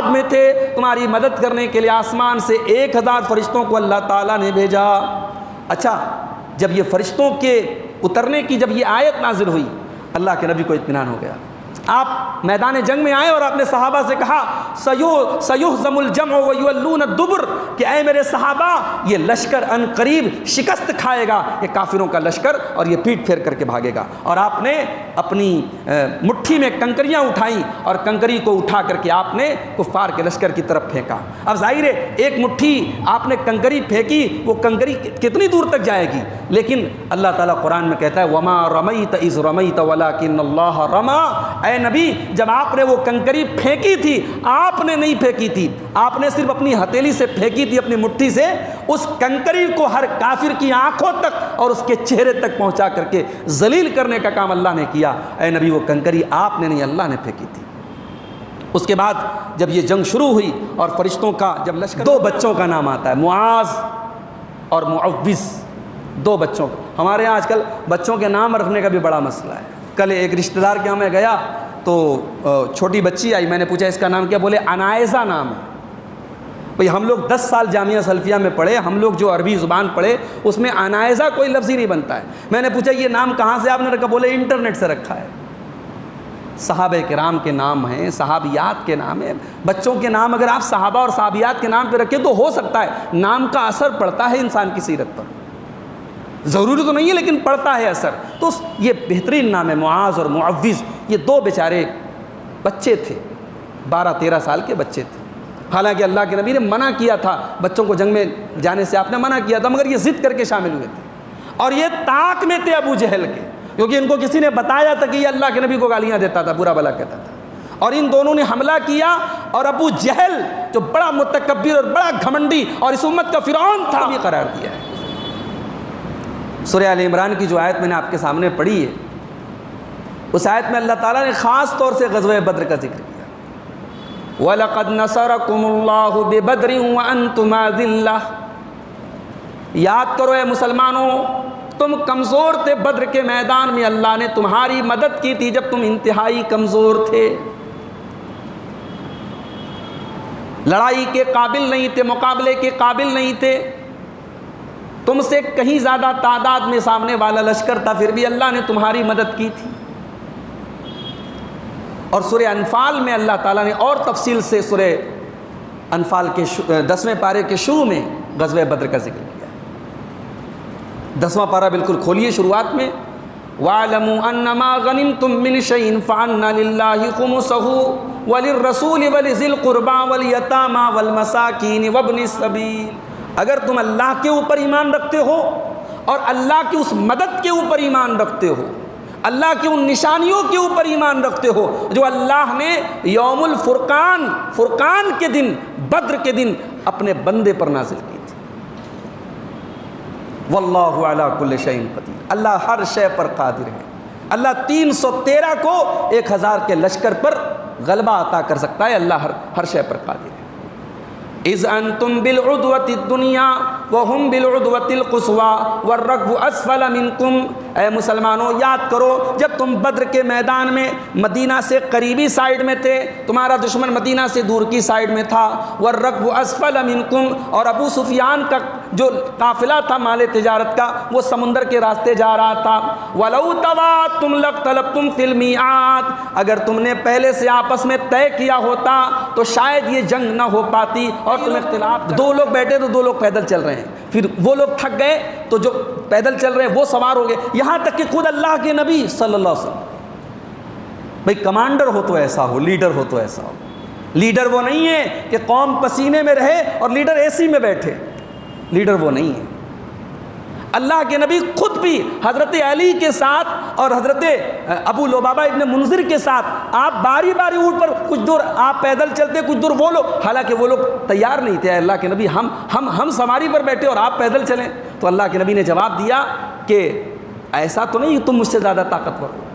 میں تھے، تمہاری مدد کرنے کے لیے آسمان سے 1000 فرشتوں کو اللہ تعالیٰ نے بھیجا۔ اچھا، جب یہ فرشتوں کے اترنے کی جب یہ آیت نازل ہوئی، اللہ کے نبی کو اطمینان ہو گیا۔ آپ میدان جنگ میں آئے اور آپ نے صحابہ سے کہا سیہزم الجمع ویولون الدبر، کہ اے میرے صحابہ یہ لشکر ان قریب شکست کھائے گا، یہ کافروں کا لشکر، اور یہ پیٹ پھیر کر کے بھاگے گا۔ اور آپ نے اپنی مٹھی میں کنکریاں اٹھائیں اور کنکری کو اٹھا کر کے آپ نے کفار کے لشکر کی طرف پھینکا۔ اب ظاہر ہے ایک مٹھی آپ نے کنکری پھینکی، وہ کنکری کتنی دور تک جائے گی، لیکن اللہ تعالیٰ قرآن میں کہتا ہے وما رمیت اذ رمیت ولکن اللہ رمی، اے نبی جب آپ نے وہ کنکری پھینکی تھی، آپ نے نہیں پھینکی تھی، آپ نے صرف اپنی ہتھیلی سے پھینکی تھی، اپنی مٹھی سے۔ اس کنکری کو ہر کافر کی آنکھوں تک اور اس کے چہرے تک پہنچا کر کے ذلیل کرنے کا کام اللہ نے کیا۔ اے نبی وہ کنکری آپ نے نہیں، اللہ نے پھینکی تھی۔ اس کے بعد جب یہ جنگ شروع ہوئی اور فرشتوں کا جب لشکر، 2 بچوں کا نام آتا ہے، معاذ اور معوذ، 2 بچوں کا۔ ہمارے یہاں آج کل بچوں کے نام رکھنے کا بھی بڑا مسئلہ ہے۔ کل ایک رشتہ دار کے یہاں میں گیا تو چھوٹی بچی آئی، میں نے پوچھا اس کا نام کیا، بولے عنائزہ نام ہے۔ بھئی ہم لوگ 10 سال جامعہ سلفیہ میں پڑھے، ہم لوگ جو عربی زبان پڑھے اس میں عنائزہ کوئی لفظ ہی نہیں بنتا ہے۔ میں نے پوچھا یہ نام کہاں سے آپ نے رکھا، بولے انٹرنیٹ سے رکھا ہے۔ صحابہ کرام کے نام ہیں، صحابیات کے نام ہیں، بچوں کے نام اگر آپ صحابہ اور صحابیات کے نام پہ رکھیں تو ہو سکتا ہے نام کا اثر پڑتا ہے انسان کی سیرت پر، ضروری تو نہیں ہے لیکن پڑتا ہے اثر۔ تو یہ بہترین نام ہے معاذ اور معوذ۔ یہ 2 بیچارے بچے تھے، 12-13 سال کے بچے تھے۔ حالانکہ اللہ کے نبی نے منع کیا تھا بچوں کو جنگ میں جانے سے، آپ نے منع کیا تھا، مگر یہ ضد کر کے شامل ہوئے تھے۔ اور یہ طاق میں تھے ابو جہل کے، کیونکہ ان کو کسی نے بتایا تھا کہ یہ اللہ کے نبی کو گالیاں دیتا تھا، برا بھلا کہتا تھا، اور ان دونوں نے حملہ کیا۔ اور ابو جہل جو بڑا متکبر اور بڑا گھمنڈی اور اس امت کا فرعون تھا، بھی قرار دیا ہے۔ سورہ آل عمران کی جو آیت میں نے آپ کے سامنے پڑھی ہے، اس آیت میں اللہ تعالیٰ نے خاص طور سے غزوہ بدر کا ذکر کیا۔ وَلَقَدْ نَصَرَكُمُ اللَّهُ بِبَدْرٍ وَأَنْتُمْ أَذِلَّةٌ، یاد کرو اے مسلمانوں، تم کمزور تھے، بدر کے میدان میں اللہ نے تمہاری مدد کی تھی جب تم انتہائی کمزور تھے، لڑائی کے قابل نہیں تھے، مقابلے کے قابل نہیں تھے، تم سے کہیں زیادہ تعداد میں سامنے والا لشکر تھا، پھر بھی اللہ نے تمہاری مدد کی تھی۔ اور سورہ انفال میں اللہ تعالیٰ نے اور تفصیل سے سورہ انفال کے 10ویں پارے کے شروع میں غزوہ بدر کا ذکر کیا۔ 10واں پارہ بالکل کھولیے شروعات میں، وَاعْلَمُوا أَنَّمَا غَنِمْتُم مِّن شَيْءٍ فَأَنَّ لِلَّهِ خُمُسَهُ وَلِلرَّسُولِ وَلِذِي الْقُرْبَىٰ وَالْيَتَامَىٰ وَالْمَسَاكِينِ وَابْنِ السَّبِيلِ، اگر تم اللہ کے اوپر ایمان رکھتے ہو اور اللہ کی اس مدد کے اوپر ایمان رکھتے ہو، اللہ کی ان نشانیوں کے اوپر ایمان رکھتے ہو جو اللہ نے یوم الفرقان، فرقان کے دن، بدر کے دن اپنے بندے پر نازل کی تھی۔ واللہ علی کل شیء قدیر، اللہ ہر شے پر قادر ہے۔ اللہ 313 کو 1000 کے لشکر پر غلبہ عطا کر سکتا ہے، اللہ ہر شے پر قادر ہے۔ اذ انتم بالعدوۃ الدنیا وهم بالعدوۃ القصوى والركب اسفل منکم، اے مسلمانوں یاد کرو جب تم بدر کے میدان میں مدینہ سے قریبی سائیڈ میں تھے، تمہارا دشمن مدینہ سے دور کی سائیڈ میں تھا، والركب اسفل منکم، اور ابو سفیان کا جو قافلہ تھا مال تجارت کا وہ سمندر کے راستے جا رہا تھا، ولو تواعدتم لاختلفتم فی المیعاد، اگر تم نے پہلے سے آپس میں طے کیا ہوتا تو شاید یہ جنگ نہ ہو پاتی اور تم اختلاف، 2 لوگ بیٹھے تو 2 لوگ پیدل چل رہے ہیں، پھر وہ لوگ تھک گئے تو جو پیدل چل رہے ہیں وہ سوار ہو گئے، یہاں تک کہ خود اللہ کے نبی صلی اللہ علیہ وسلم، بھئی کمانڈر ہو تو ایسا ہو، لیڈر ہو تو ایسا ہو۔ لیڈر وہ نہیں ہے کہ قوم پسینے میں رہے اور لیڈر اے سی میں بیٹھے، لیڈر وہ نہیں ہے۔ اللہ کے نبی خود بھی حضرت علی کے ساتھ اور حضرت ابو لبابہ ابن منذر کے ساتھ آپ باری باری اونٹ پر، کچھ دور آپ پیدل چلتے، کچھ دور وہ لوگ، حالانکہ وہ لوگ تیار نہیں تھے، اللہ کے نبی ہم سواری پر بیٹھے اور آپ پیدل چلیں، تو اللہ کے نبی نے جواب دیا کہ ایسا تو نہیں تم مجھ سے زیادہ طاقتور ہو،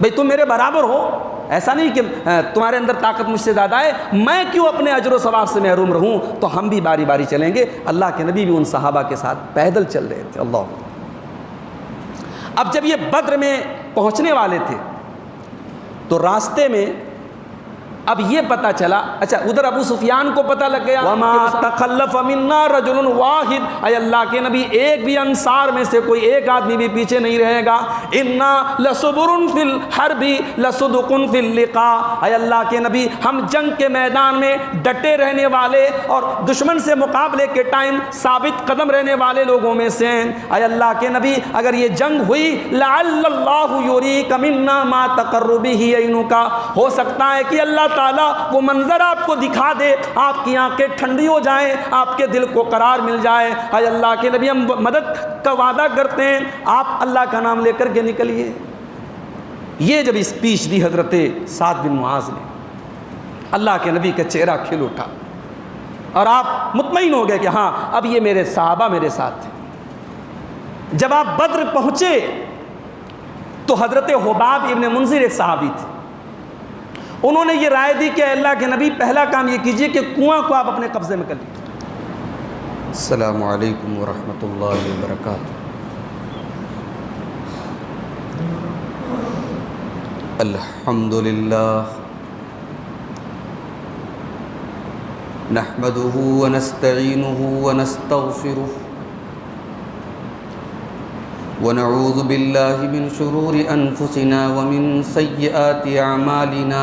بھئی تم میرے برابر ہو، ایسا نہیں کہ تمہارے اندر طاقت مجھ سے زیادہ ہے، میں کیوں اپنے اجر و ثواب سے محروم رہوں، تو ہم بھی باری باری چلیں گے۔ اللہ کے نبی بھی ان صحابہ کے ساتھ پیدل چل رہے تھے۔ اللہ، اب جب یہ بدر میں پہنچنے والے تھے تو راستے میں اب یہ پتہ چلا، اچھا ادھر ابو سفیان کو پتہ لگ گیا وما تخلف منا رجل واحد، اے اللہ کے نبی ایک بھی انصار میں سے کوئی ایک آدمی بھی پیچھے نہیں رہے گا، انا لصبر فی الحرب لصدق فی اللقاء، اے اللہ کے نبی ہم جنگ کے میدان میں ڈٹے رہنے والے اور دشمن سے مقابلے کے ٹائم ثابت قدم رہنے والے لوگوں میں سے ہیں، اے اللہ کے نبی اگر یہ جنگ ہوئی لعل اللہ یریک منا ما تقر به عینک، ہو سکتا ہے کہ اللہ تعالیٰ وہ منظر آپ کو دکھا دے، آپ کی آنکھیں ٹھنڈی ہو جائیں، آپ کے دل کو قرار مل جائے، اے اللہ کے نبی ہم مدد کا وعدہ کرتے ہیں، آپ اللہ کا نام لے کر کے نکلیے۔ یہ جب اسپیچ دی حضرت سعد بن معاذ نے، اللہ کے نبی کا چہرہ کھل اٹھا اور آپ مطمئن ہو گئے کہ ہاں اب یہ میرے صحابہ میرے ساتھ تھے۔ جب آپ بدر پہنچے تو حضرت حباب ابن منذر ایک صحابی تھے، انہوں نے یہ رائے دی کہ اللہ کے نبی پہلا کام یہ کیجئے کہ کنواں کو آپ اپنے قبضے میں کر لیجیے۔ السلام علیکم ورحمۃ اللہ وبرکاتہ۔ الحمد للہ نحمده ونستعینه ونستغفره ونعوذ باللہ من شرور انفسنا ومن سیئات اعمالنا،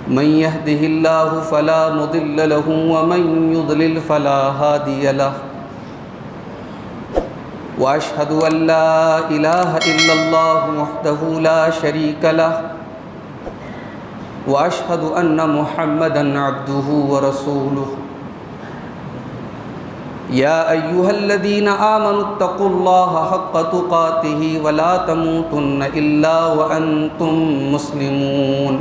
من يهده الله فلا مضل له ومن يضلل فلا هادي له، واشهد ان لا اله الا الله وحده لا شريك له، واشهد ان محمدا عبده ورسوله، یا ایھا الذین آمنوا اتقوا اللہ حق تقاته ولا تموتن الا وانتم مسلمون،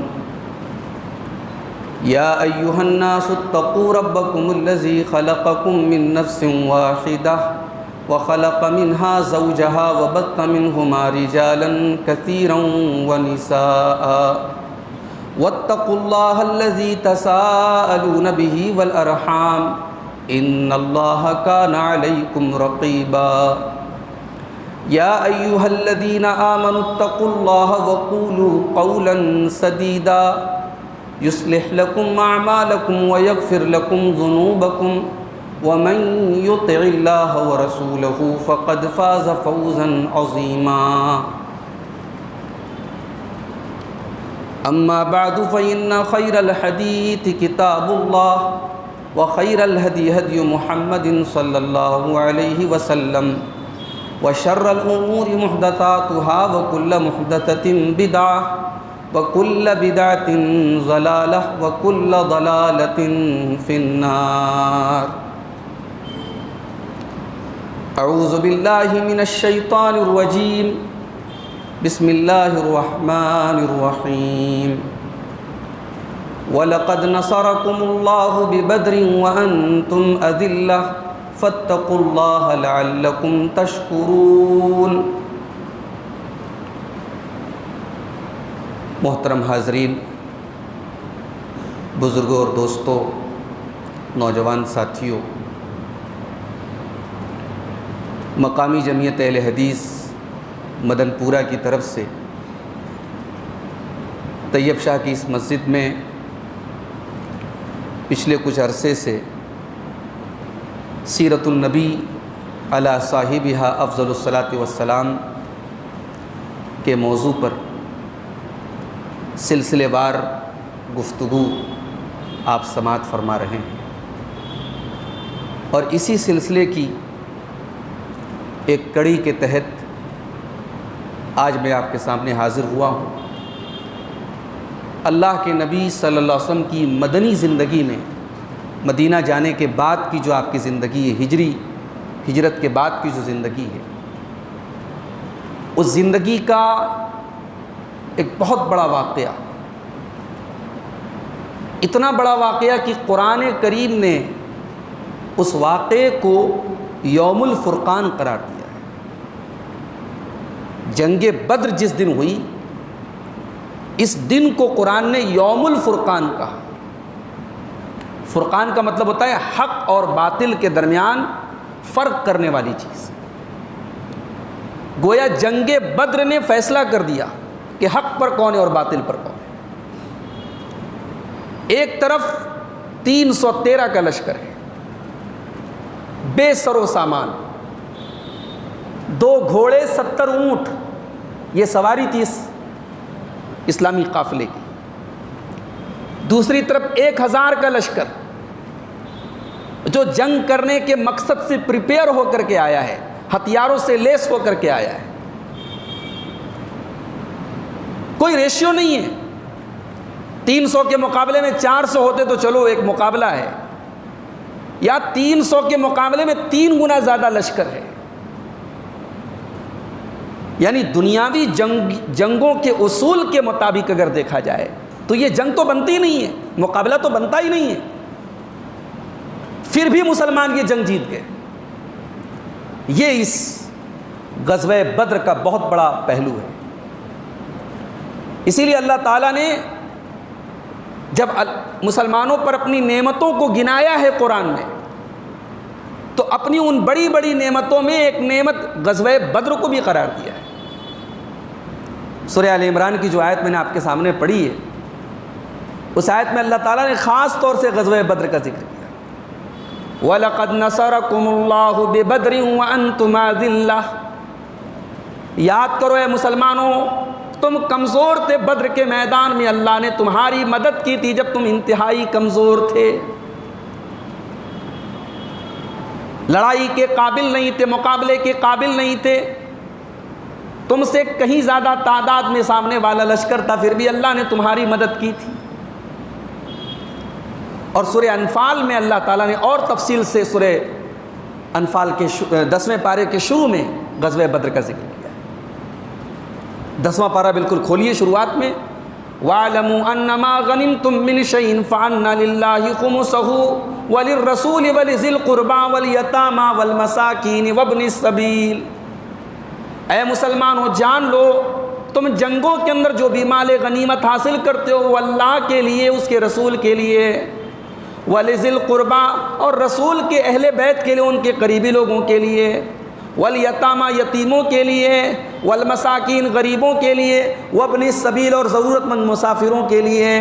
یا ایھا الناس اتقوا ربکم الذی خلقکم من نفس واحدہ وخلق منها زوجها وبث منهما رجالا كثيرا ونساء، واتقوا اللہ الذی تساءلون به والارحام ان اللہ کان علیکم رقیبا، یا ایھا الذین آمنوا اتقوا اللہ وقولوا قولا سدیدا یصلح لکم اعمالکم ویغفر لکم ذنوبکم ومن یطع اللہ ورسولہ فقد فاز فوزا عظیما، اما بعد فإن خیر الحدیث کتاب اللہ وخیر الہدی ہدی محمد صلی اللہ علیہ وسلم، وشر الامور محدثاتها وکل محدثۃ بدعہ وکل بدعۃ ضلالہ وکل ضلالۃ فی النار۔ اعوذ باللہ من الشیطان الرجیم، بسم اللہ الرحمن الرحیم، وَلَقَدْ نَصَرَكُمُ اللَّهُ بِبَدْرٍ وَأَنْتُمْ أَذِلَّةٌ فَاتَّقُوا اللَّهَ لَعَلَّكُمْ تَشْكُرُونَ۔ محترم حاضرین، بزرگوں اور دوستوں، نوجوان ساتھیوں، مقامی جمعیت اہل حدیث مدن پورہ کی طرف سے طیب شاہ کی اس مسجد میں پچھلے کچھ عرصے سے سیرت النبی علی صاحبہا افضل الصلاۃ والسلام کے موضوع پر سلسلے وار گفتگو آپ سماعت فرما رہے ہیں، اور اسی سلسلے کی ایک کڑی کے تحت آج میں آپ کے سامنے حاضر ہوا ہوں۔ اللہ کے نبی صلی اللہ علیہ وسلم کی مدنی زندگی میں مدینہ جانے کے بعد کی جو آپ کی زندگی ہے، ہجرت کے بعد کی جو زندگی ہے، اس زندگی کا ایک بہت بڑا واقعہ، اتنا بڑا واقعہ کہ قرآن کریم نے اس واقعے کو یوم الفرقان قرار دیا ہے۔ جنگ بدر جس دن ہوئی، اس دن کو قرآن نے یوم الفرقان کہا۔ فرقان کا مطلب ہوتا ہے حق اور باطل کے درمیان فرق کرنے والی چیز۔ گویا جنگ بدر نے فیصلہ کر دیا کہ حق پر کون ہے اور باطل پر کون ہے۔ ایک طرف 313 کا لشکر ہے، بے سر و سامان، 2 گھوڑے 70 اونٹ، یہ سواری تھی اس اسلامی قافلے کی۔ دوسری طرف 1000 کا لشکر جو جنگ کرنے کے مقصد سے پریپیئر ہو کر کے آیا ہے، ہتھیاروں سے لیس ہو کر کے آیا ہے، کوئی ریشیو نہیں ہے۔ 300 کے مقابلے میں 400 ہوتے تو چلو ایک مقابلہ ہے، یا 300 کے مقابلے میں 3 گنا زیادہ لشکر ہے۔ یعنی دنیاوی جنگوں کے اصول کے مطابق اگر دیکھا جائے تو یہ جنگ تو بنتی نہیں ہے، مقابلہ تو بنتا ہی نہیں ہے، پھر بھی مسلمان یہ جنگ جیت گئے۔ یہ اس غزوہ بدر کا بہت بڑا پہلو ہے۔ اسی لیے اللہ تعالیٰ نے جب مسلمانوں پر اپنی نعمتوں کو گنایا ہے قرآن میں، تو اپنی ان بڑی بڑی نعمتوں میں ایک نعمت غزوہ بدر کو بھی قرار دیا ہے۔ سورہ آل عمران کی جو آیت میں نے آپ کے سامنے پڑھی ہے، اس آیت میں اللہ تعالیٰ نے خاص طور سے غزوہ بدر کا ذکر کیا۔ وَلَقَدْ نَصَرَكُمُ اللَّهُ بِبَدْرٍ وَأَنْتُمْ أَذِلَّةٌ، یاد کرو اے مسلمانوں، تم کمزور تھے، بدر کے میدان میں اللہ نے تمہاری مدد کی تھی جب تم انتہائی کمزور تھے، لڑائی کے قابل نہیں تھے، مقابلے کے قابل نہیں تھے، تم سے کہیں زیادہ تعداد میں سامنے والا لشکر تھا، پھر بھی اللہ نے تمہاری مدد کی تھی۔ اور سورہ انفال میں اللہ تعالیٰ نے اور تفصیل سے سورہ انفال کے 10ویں پارے کے شروع میں غزوہ بدر کا ذکر کیا ہے۔ 10واں پارہ بالکل کھولیے شروعات میں، وَاعْلَمُوا أَنَّمَا غَنِمْتُم مِّن شَيْءٍ فَأَنَّ لِلَّهِ خُمُسَهُ وَلِلرَّسُولِ وَلِذِي الْقُرْبَىٰ وَالْيَتَامَىٰ وَالْمَسَاكِينِ وَابْنِ السَّبِيلِ، اے مسلمانوں جان لو تم جنگوں کے اندر جو بھی مال غنیمت حاصل کرتے ہو وہ اللہ کے لیے، اس کے رسول کے لیے، وَلِذِي الْقُرْبَىٰ اور رسول کے اہل بیت کے لیے، ان کے قریبی لوگوں کے لیے، وَالْيَتَامَىٰ یتیموں کے لیے، وَالْمَسَاکِین غریبوں کے لیے، وَابْنِ السَّبِیل اور ضرورت مند مسافروں کے لیے۔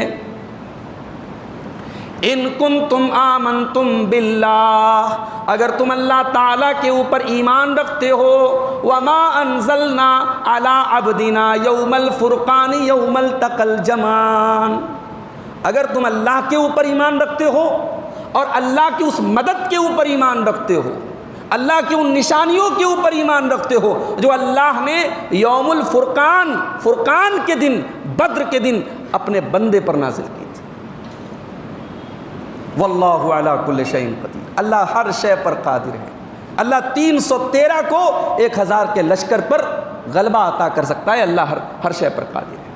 ان کنتم آمنتم باللہ، اگر تم اللہ تعالیٰ کے اوپر ایمان رکھتے ہو، وما انزلنا علی عبدنا یوم الفرقان یوم التقى الجمعان، اگر تم اللہ کے اوپر ایمان رکھتے ہو اور اللہ کی اس مدد کے اوپر ایمان رکھتے ہو، اللہ کی ان نشانیوں کے اوپر ایمان رکھتے ہو جو اللہ نے یوم الفرقان، فرقان کے دن، بدر کے دن اپنے بندے پر نازل کی تھی۔ واللہ علی کل شیء قدیر، اللہ ہر شے پر قادر ہے۔ اللہ 313 کو 1000 کے لشکر پر غلبہ عطا کر سکتا ہے، اللہ ہر شے پر قادر ہے۔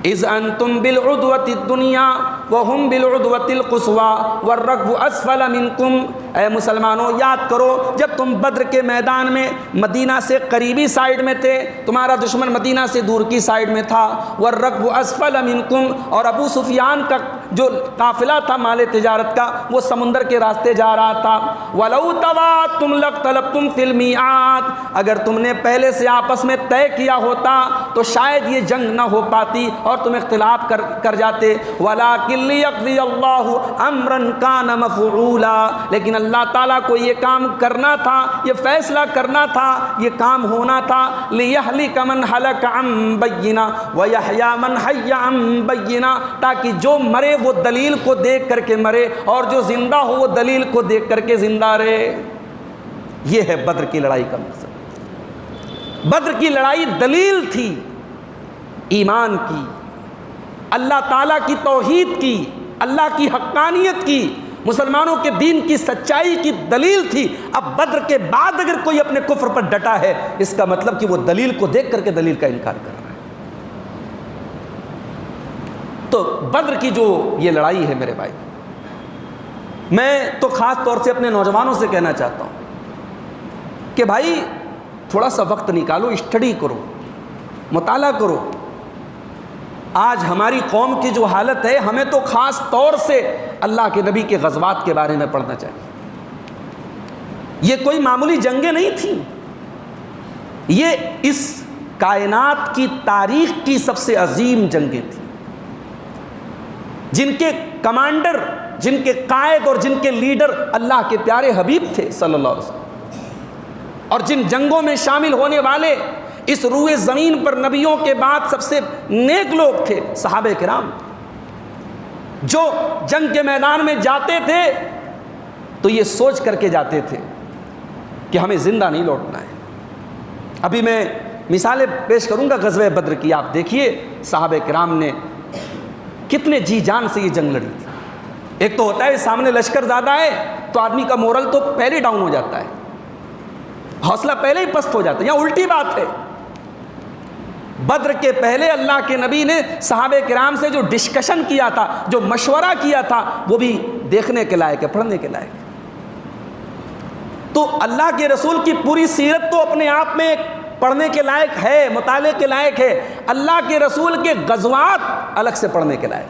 اذ انتم بالعدوۃ الدنیا وهم بالعدوۃ القصوى والركب اسفل منکم، اے مسلمانوں یاد کرو جب تم بدر کے میدان میں مدینہ سے قریبی سائیڈ میں تھے، تمہارا دشمن مدینہ سے دور کی سائیڈ میں تھا، والركب اسفل منکم، اور ابو سفیان کا جو قافلہ تھا مال تجارت کا وہ سمندر کے راستے جا رہا تھا۔ ولو تواعدتم لاختلفتم فی المیعاد، اگر تم نے پہلے سے آپس میں طے کیا ہوتا تو شاید یہ جنگ نہ ہو پاتی اور تم اختلاف کر جاتے۔ وَلَٰكِن لِّيَقْضِيَ اللَّهُ أَمْرًا كَانَ مَفْعُولًا، لیکن اللہ تعالیٰ کو یہ کام کرنا تھا، یہ فیصلہ کرنا تھا، یہ کام ہونا تھا۔ لِيَهْلِكَ مَنْ هَلَكَ عَن بَيِّنَةٍ وَيَحْيَىٰ مَنْ حَيَّ عَن بَيِّنَةٍ، تاکہ جو مرے وہ دلیل کو دیکھ کر کے مرے اور جو زندہ ہو وہ دلیل کو دیکھ کر کے زندہ رہے۔ یہ ہے بدر کی لڑائی کا مقصد۔ بدر کی لڑائی دلیل تھی ایمان کی، اللہ تعالیٰ کی توحید کی، اللہ کی حقانیت کی، مسلمانوں کے دین کی سچائی کی دلیل تھی۔ اب بدر کے بعد اگر کوئی اپنے کفر پر ڈٹا ہے، اس کا مطلب کہ وہ دلیل کو دیکھ کر کے دلیل کا انکار کر رہا ہے۔ تو بدر کی جو یہ لڑائی ہے میرے بھائی، میں تو خاص طور سے اپنے نوجوانوں سے کہنا چاہتا ہوں کہ بھائی تھوڑا سا وقت نکالو، اسٹڈی کرو، مطالعہ کرو۔ آج ہماری قوم کی جو حالت ہے، ہمیں تو خاص طور سے اللہ کے نبی کے غزوات کے بارے میں پڑھنا چاہیے۔ یہ کوئی معمولی جنگیں نہیں تھیں، یہ اس کائنات کی تاریخ کی سب سے عظیم جنگیں تھیں۔ جن کے کمانڈر، جن کے قائد اور جن کے لیڈر اللہ کے پیارے حبیب تھے صلی اللہ علیہ وسلم، اور جن جنگوں میں شامل ہونے والے اس روئے زمین پر نبیوں کے بعد سب سے نیک لوگ تھے صحابہ کرام، جو جنگ کے میدان میں جاتے تھے تو یہ سوچ کر کے جاتے تھے کہ ہمیں زندہ نہیں لوٹنا ہے۔ ابھی میں مثالیں پیش کروں گا غزوہ بدر کی، آپ دیکھیے صحابہ کرام نے کتنے جی جان سے یہ جنگ لڑی تھی۔ ایک تو ہوتا ہے سامنے لشکر زیادہ ہے تو آدمی کا مورل تو پہلے ڈاؤن ہو جاتا ہے، حوصلہ پہلے ہی پست ہو جاتا ہے، یہاں الٹی بات ہے۔ بدر کے پہلے اللہ کے نبی نے صحابہ کرام سے جو ڈسکشن کیا تھا، جو مشورہ کیا تھا، وہ بھی دیکھنے کے لائق ہے، پڑھنے کے لائق ہے۔ تو اللہ کے رسول کی پوری سیرت تو اپنے آپ میں پڑھنے کے لائق ہے، مطالعے کے لائق ہے۔ اللہ کے رسول کے غزوات الگ سے پڑھنے کے لائق۔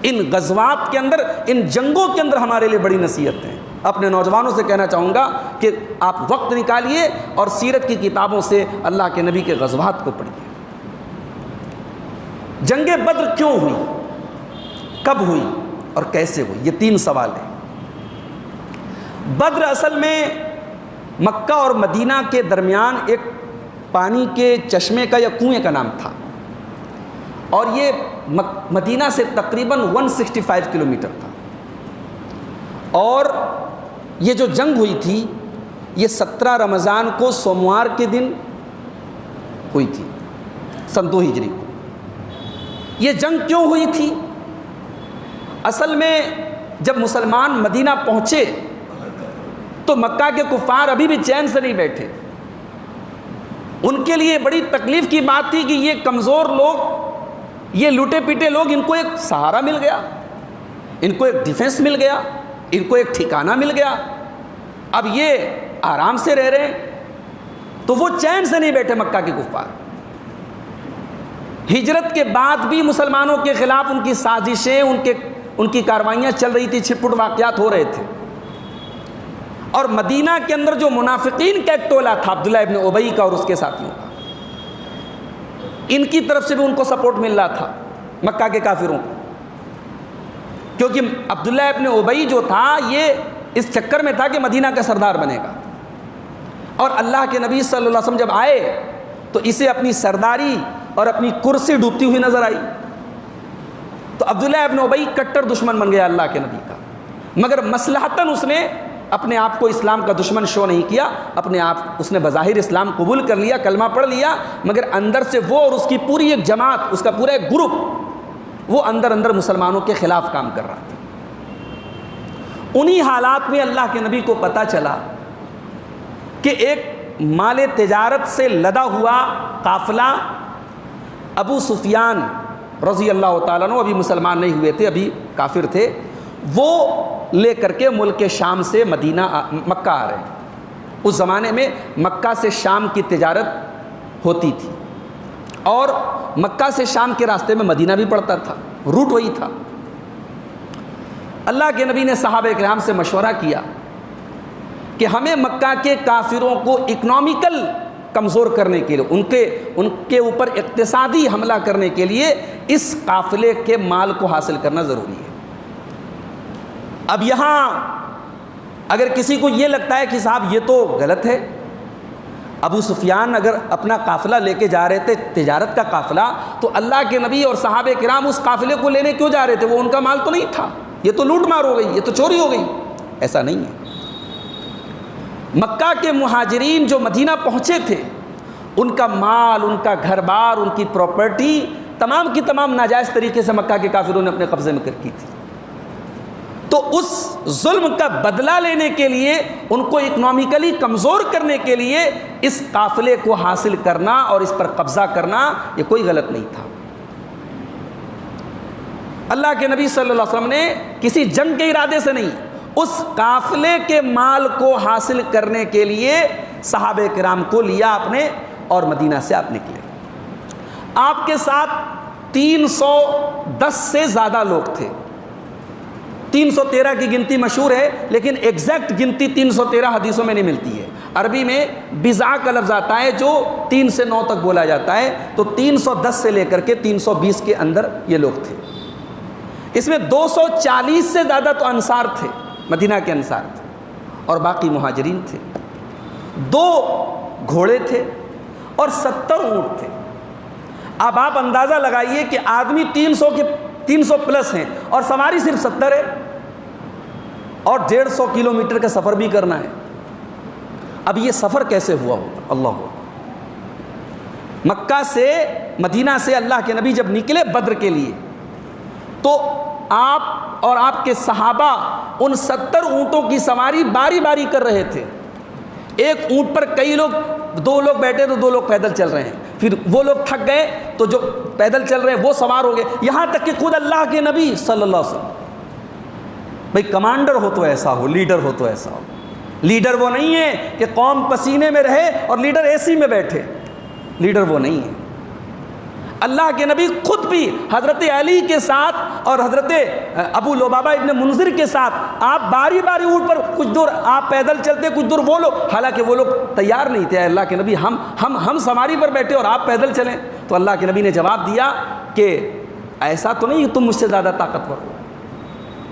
ان غزوات کے اندر، ان جنگوں کے اندر ہمارے لیے بڑی نصیحت ہیں۔ اپنے نوجوانوں سے کہنا چاہوں گا کہ آپ وقت نکالیے اور سیرت کی کتابوں سے اللہ کے نبی کے غزوات کو پڑھیے۔ جنگ بدر کیوں ہوئی، کب ہوئی اور کیسے ہوئی، یہ 3 سوال ہیں۔ بدر اصل میں مکہ اور مدینہ کے درمیان ایک پانی کے چشمے کا یا کنویں کا نام تھا، اور یہ مدینہ سے تقریباً 165 کلومیٹر تھا، اور یہ جو جنگ ہوئی تھی یہ 17 رمضان کو سوموار کے دن ہوئی تھی، سن 2 ہجری کو۔ یہ جنگ کیوں ہوئی تھی؟ اصل میں جب مسلمان مدینہ پہنچے تو مکہ کے کفار ابھی بھی چین سے نہیں بیٹھے۔ ان کے لیے بڑی تکلیف کی بات تھی کہ یہ کمزور لوگ، یہ لوٹے پیٹے لوگ، ان کو ایک سہارا مل گیا، ان کو ایک ڈیفنس مل گیا، ان کو ایک ٹھکانہ مل گیا، اب یہ آرام سے رہ رہے ہیں۔ تو وہ چین سے نہیں بیٹھے مکہ کے کفار۔ ہجرت کے بعد بھی مسلمانوں کے خلاف ان کی سازشیں، ان کی کاروائیاں چل رہی تھی، چھٹ پٹ واقعات ہو رہے تھے۔ اور مدینہ کے اندر جو منافقین کا ایک ٹولہ تھا عبداللہ ابن ابی کا اور اس کے ساتھیوں کا، ان کی طرف سے بھی ان کو سپورٹ مل رہا تھا مکہ کے کافروں کو، کیونکہ عبداللہ ابن ابی جو تھا یہ اس چکر میں تھا کہ مدینہ کا سردار بنے گا، اور اللہ کے نبی صلی اللہ علیہ وسلم جب آئے تو اسے اپنی سرداری اور اپنی کرسی ڈوبتی ہوئی نظر آئی، تو عبداللہ ابن ابی کٹر دشمن بن گیا اللہ کے نبی کا، مگر مصلحتاً اس نے اپنے آپ کو اسلام کا دشمن شو نہیں کیا، اپنے آپ اس نے بظاہر اسلام قبول کر لیا، کلمہ پڑھ لیا، مگر اندر سے وہ اور اس کی پوری ایک جماعت، اس کا پورا ایک گروپ، وہ اندر مسلمانوں کے خلاف کام کر رہا تھا۔ انہی حالات میں اللہ کے نبی کو پتہ چلا کہ ایک مال تجارت سے لدا ہوا قافلہ ابو سفیان رضی اللہ تعالیٰ عنہ، ابھی مسلمان نہیں ہوئے تھے، ابھی کافر تھے، وہ لے کر کے ملک شام سے مکہ آ رہے ہیں۔ اس زمانے میں مکہ سے شام کی تجارت ہوتی تھی، اور مکہ سے شام کے راستے میں مدینہ بھی پڑتا تھا، روٹ وہی تھا۔ اللہ کے نبی نے صحابہ کرام سے مشورہ کیا کہ ہمیں مکہ کے کافروں کو اکنامیکل کمزور کرنے کے لیے، ان کے اوپر اقتصادی حملہ کرنے کے لیے اس قافلے کے مال کو حاصل کرنا ضروری ہے۔ اب یہاں اگر کسی کو یہ لگتا ہے کہ صاحب یہ تو غلط ہے، ابو سفیان اگر اپنا قافلہ لے کے جا رہے تھے، تجارت کا قافلہ، تو اللہ کے نبی اور صحابہ کرام اس قافلے کو لینے کیوں جا رہے تھے؟ وہ ان کا مال تو نہیں تھا، یہ تو لوٹ مار ہو گئی، یہ تو چوری ہو گئی۔ ایسا نہیں ہے۔ مکہ کے مہاجرین جو مدینہ پہنچے تھے، ان کا مال، ان کا گھر بار، ان کی پراپرٹی تمام کی تمام ناجائز طریقے سے مکہ کے کافروں نے اپنے قبضے میں کر کی تھی۔ تو اس ظلم کا بدلہ لینے کے لیے، ان کو اکنامیکلی کمزور کرنے کے لیے اس قافلے کو حاصل کرنا اور اس پر قبضہ کرنا یہ کوئی غلط نہیں تھا۔ اللہ کے نبی صلی اللہ علیہ وسلم نے کسی جنگ کے ارادے سے نہیں، اس قافلے کے مال کو حاصل کرنے کے لیے صحابہ کرام کو لیا اپنے، اور مدینہ سے آپ نکلے۔ آپ کے ساتھ 310 سے زیادہ لوگ تھے۔ 313 کی گنتی مشہور ہے، لیکن ایگزیکٹ گنتی 313 حدیثوں میں نہیں ملتی ہے۔ عربی میں بضع کا لفظ آتا ہے جو 3 سے 9 تک بولا جاتا ہے، تو 310 سے لے کر کے 320 کے اندر یہ لوگ تھے۔ اس میں 240 سے زیادہ تو انصار تھے، مدینہ کے انصار تھے، اور باقی مہاجرین تھے۔ 2 گھوڑے تھے اور 70 اونٹ تھے۔ اب آپ اندازہ لگائیے کہ آدمی 300 پلس ہیں اور سواری صرف 70 ہے، اور 150 کلومیٹر کا سفر بھی کرنا ہے۔ اب یہ سفر کیسے ہوا ہوگا؟ اللہ ہو، مکہ سے مدینہ سے اللہ کے نبی جب نکلے بدر کے لیے تو آپ اور آپ کے صحابہ ان 70 اونٹوں کی سواری باری باری کر رہے تھے۔ ایک اونٹ پر کئی لوگ، 2 لوگ بیٹھے تو 2 لوگ پیدل چل رہے ہیں، پھر وہ لوگ تھک گئے تو جو پیدل چل رہے ہیں وہ سوار ہو گئے، یہاں تک کہ خود اللہ کے نبی صلی اللہ علیہ وسلم، بھئی کمانڈر ہو تو ایسا ہو، لیڈر ہو تو ایسا ہو۔ لیڈر وہ نہیں ہے کہ قوم پسینے میں رہے اور لیڈر اے سی میں بیٹھے، لیڈر وہ نہیں ہے۔ اللہ کے نبی خود بھی حضرت علی کے ساتھ اور حضرت ابو لبابہ ابن منذر کے ساتھ آپ باری باری اونٹ پر، کچھ دور آپ پیدل چلتے، کچھ دور وہ لوگ، حالانکہ وہ لوگ تیار نہیں تھے۔ اللہ کے نبی ہم سواری پر بیٹھے اور آپ پیدل چلیں، تو اللہ کے نبی نے جواب دیا کہ ایسا تو نہیں کہ تم مجھ سے زیادہ طاقتور ہو،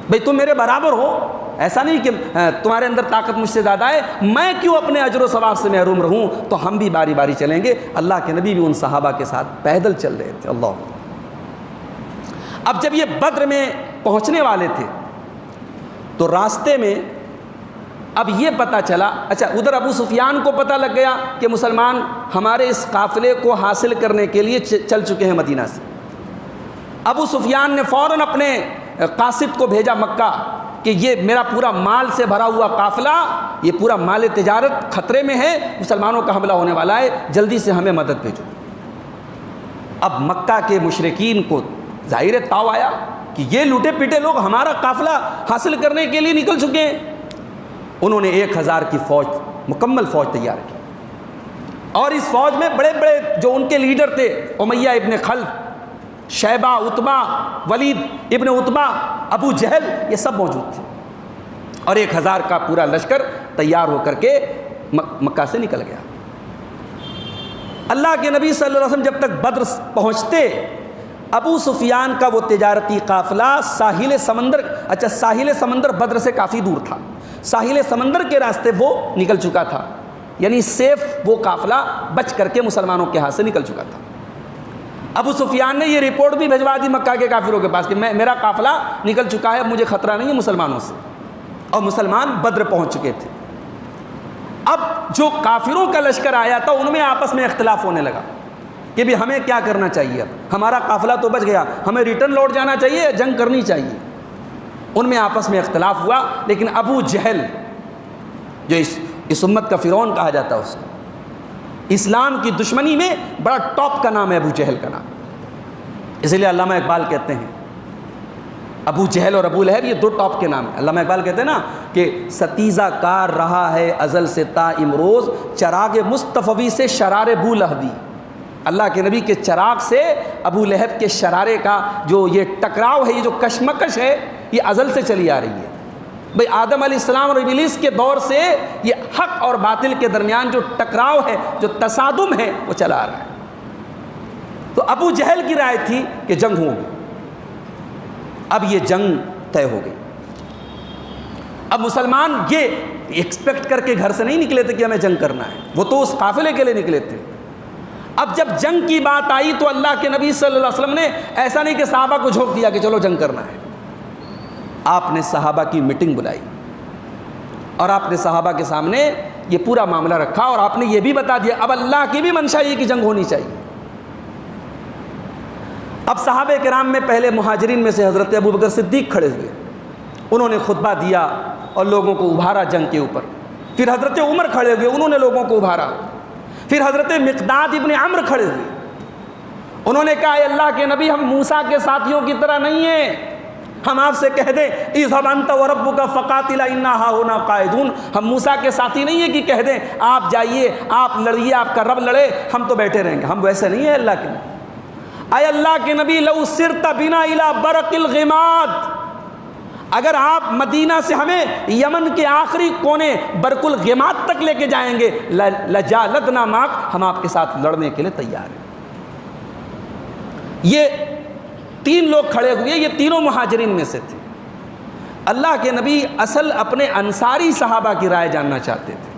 بھئی تم میرے برابر ہو، ایسا نہیں کہ تمہارے اندر طاقت مجھ سے زیادہ ہے، میں کیوں اپنے اجر و ثواب سے محروم رہوں، تو ہم بھی باری باری چلیں گے۔ اللہ کے نبی بھی ان صحابہ کے ساتھ پیدل چل رہے تھے۔ اللہ، اب جب یہ بدر میں پہنچنے والے تھے تو راستے میں اب یہ پتہ چلا، اچھا ادھر ابو سفیان کو پتہ لگ گیا کہ مسلمان ہمارے اس قافلے کو حاصل کرنے کے لیے چل چکے ہیں مدینہ سے۔ ابو سفیان نے فوراً اپنے قاصد کو بھیجا مکہ کہ یہ میرا پورا مال سے بھرا ہوا قافلہ، یہ پورا مال تجارت خطرے میں ہے، مسلمانوں کا حملہ ہونے والا ہے، جلدی سے ہمیں مدد بھیجو۔ اب مکہ کے مشرکین کو ظاہر تاؤ آیا کہ یہ لوٹے پیٹے لوگ ہمارا قافلہ حاصل کرنے کے لیے نکل چکے ہیں۔ انہوں نے 1000 کی فوج، مکمل فوج تیار کی، اور اس فوج میں بڑے بڑے جو ان کے لیڈر تھے، امیہ ابن خلف، شیبہ، عتبہ، ولید ابن عتبہ، ابو جہل، یہ سب موجود تھے، اور 1000 کا پورا لشکر تیار ہو کر کے مکہ سے نکل گیا۔ اللہ کے نبی صلی اللہ علیہ وسلم جب تک بدر پہنچتے، ابو سفیان کا وہ تجارتی قافلہ ساحل سمندر، اچھا ساحل سمندر بدر سے کافی دور تھا، ساحل سمندر کے راستے وہ نکل چکا تھا، یعنی سیف وہ قافلہ بچ کر کے مسلمانوں کے ہاتھ سے نکل چکا تھا۔ ابو سفیان نے یہ رپورٹ بھی بھجوا دی مکہ کے کافروں کے پاس کہ میرا قافلہ نکل چکا ہے، مجھے خطرہ نہیں ہے مسلمانوں سے، اور مسلمان بدر پہنچ چکے تھے۔ اب جو کافروں کا لشکر آیا تھا ان میں آپس میں اختلاف ہونے لگا کہ بھی ہمیں کیا کرنا چاہیے، اب ہمارا قافلہ تو بچ گیا، ہمیں ریٹرن لوٹ جانا چاہیے، جنگ کرنی چاہیے۔ ان میں آپس میں اختلاف ہوا، لیکن ابو جہل جو اس امت کا فرعون کہا جاتا ہے، اس کو اسلام کی دشمنی میں بڑا ٹاپ کا نام ہے ابو جہل کا نام، اس لیے علامہ اقبال کہتے ہیں ابو جہل اور ابو لہب یہ 2 ٹاپ کے نام ہیں۔ علامہ اقبال کہتے ہیں نا کہ ستیزہ کار رہا ہے ازل سے تا امروز، چراغ مصطفی سے شرار بو لہبی۔ اللہ کے نبی کے چراغ سے ابو لہب کے شرارے کا جو یہ ٹکراؤ ہے، یہ جو کشمکش ہے، یہ ازل سے چلی آ رہی ہے۔ بھئی آدم علیہ السلام اور ابلیس کے دور سے یہ حق اور باطل کے درمیان جو ٹکراؤ ہے، جو تصادم ہے، وہ چلا آ رہا ہے۔ تو ابو جہل کی رائے تھی کہ جنگ ہوگی، اب یہ جنگ طے ہو گئی۔ اب مسلمان یہ ایکسپیکٹ کر کے گھر سے نہیں نکلے تھے کہ ہمیں جنگ کرنا ہے، وہ تو اس قافلے کے لیے نکلے تھے۔ اب جب جنگ کی بات آئی تو اللہ کے نبی صلی اللہ علیہ وسلم نے ایسا نہیں کہ صحابہ کو جھونک دیا کہ چلو جنگ کرنا ہے، آپ نے صحابہ کی میٹنگ بلائی اور آپ نے صحابہ کے سامنے یہ پورا معاملہ رکھا، اور آپ نے یہ بھی بتا دیا اب اللہ کی بھی منشا یہ کہ جنگ ہونی چاہیے۔ اب صحابہ کرام میں پہلے مہاجرین میں سے حضرت ابوبکر صدیق کھڑے ہوئے، انہوں نے خطبہ دیا اور لوگوں کو ابھارا جنگ کے اوپر۔ پھر حضرت عمر کھڑے ہوئے، انہوں نے لوگوں کو ابھارا۔ پھر حضرت مقداد ابن عمرو کھڑے ہوئے، انہوں نے کہا اے اللہ کے نبی، ہم موسیٰ کے ساتھیوں کی طرح نہیں ہیں، ہم آپ سے کہہ دیں اذهب انت وربک فقاتلا انا ھاہنا قاعدون، ہم موسیٰ کے ساتھی نہیں ہیں کہ کہہ دیں آپ جائیے، آپ لڑیے، آپ کا رب لڑے، ہم تو بیٹھے رہیں گے، ہم ویسے نہیں ہیں اللہ کے نبی۔ اے اللہ کے نبی لو سرت بنا الی برق الغماد، اگر آپ مدینہ سے ہمیں یمن کے آخری کونے برق الغماد تک لے کے جائیں گے، لجالدنا معک، ہم آپ کے ساتھ لڑنے کے لیے تیار ہیں۔ یہ 3 لوگ کھڑے ہوئے، یہ تینوں مہاجرین میں سے تھے۔ اللہ کے نبی اصل اپنے انصاری صحابہ کی رائے جاننا چاہتے تھے۔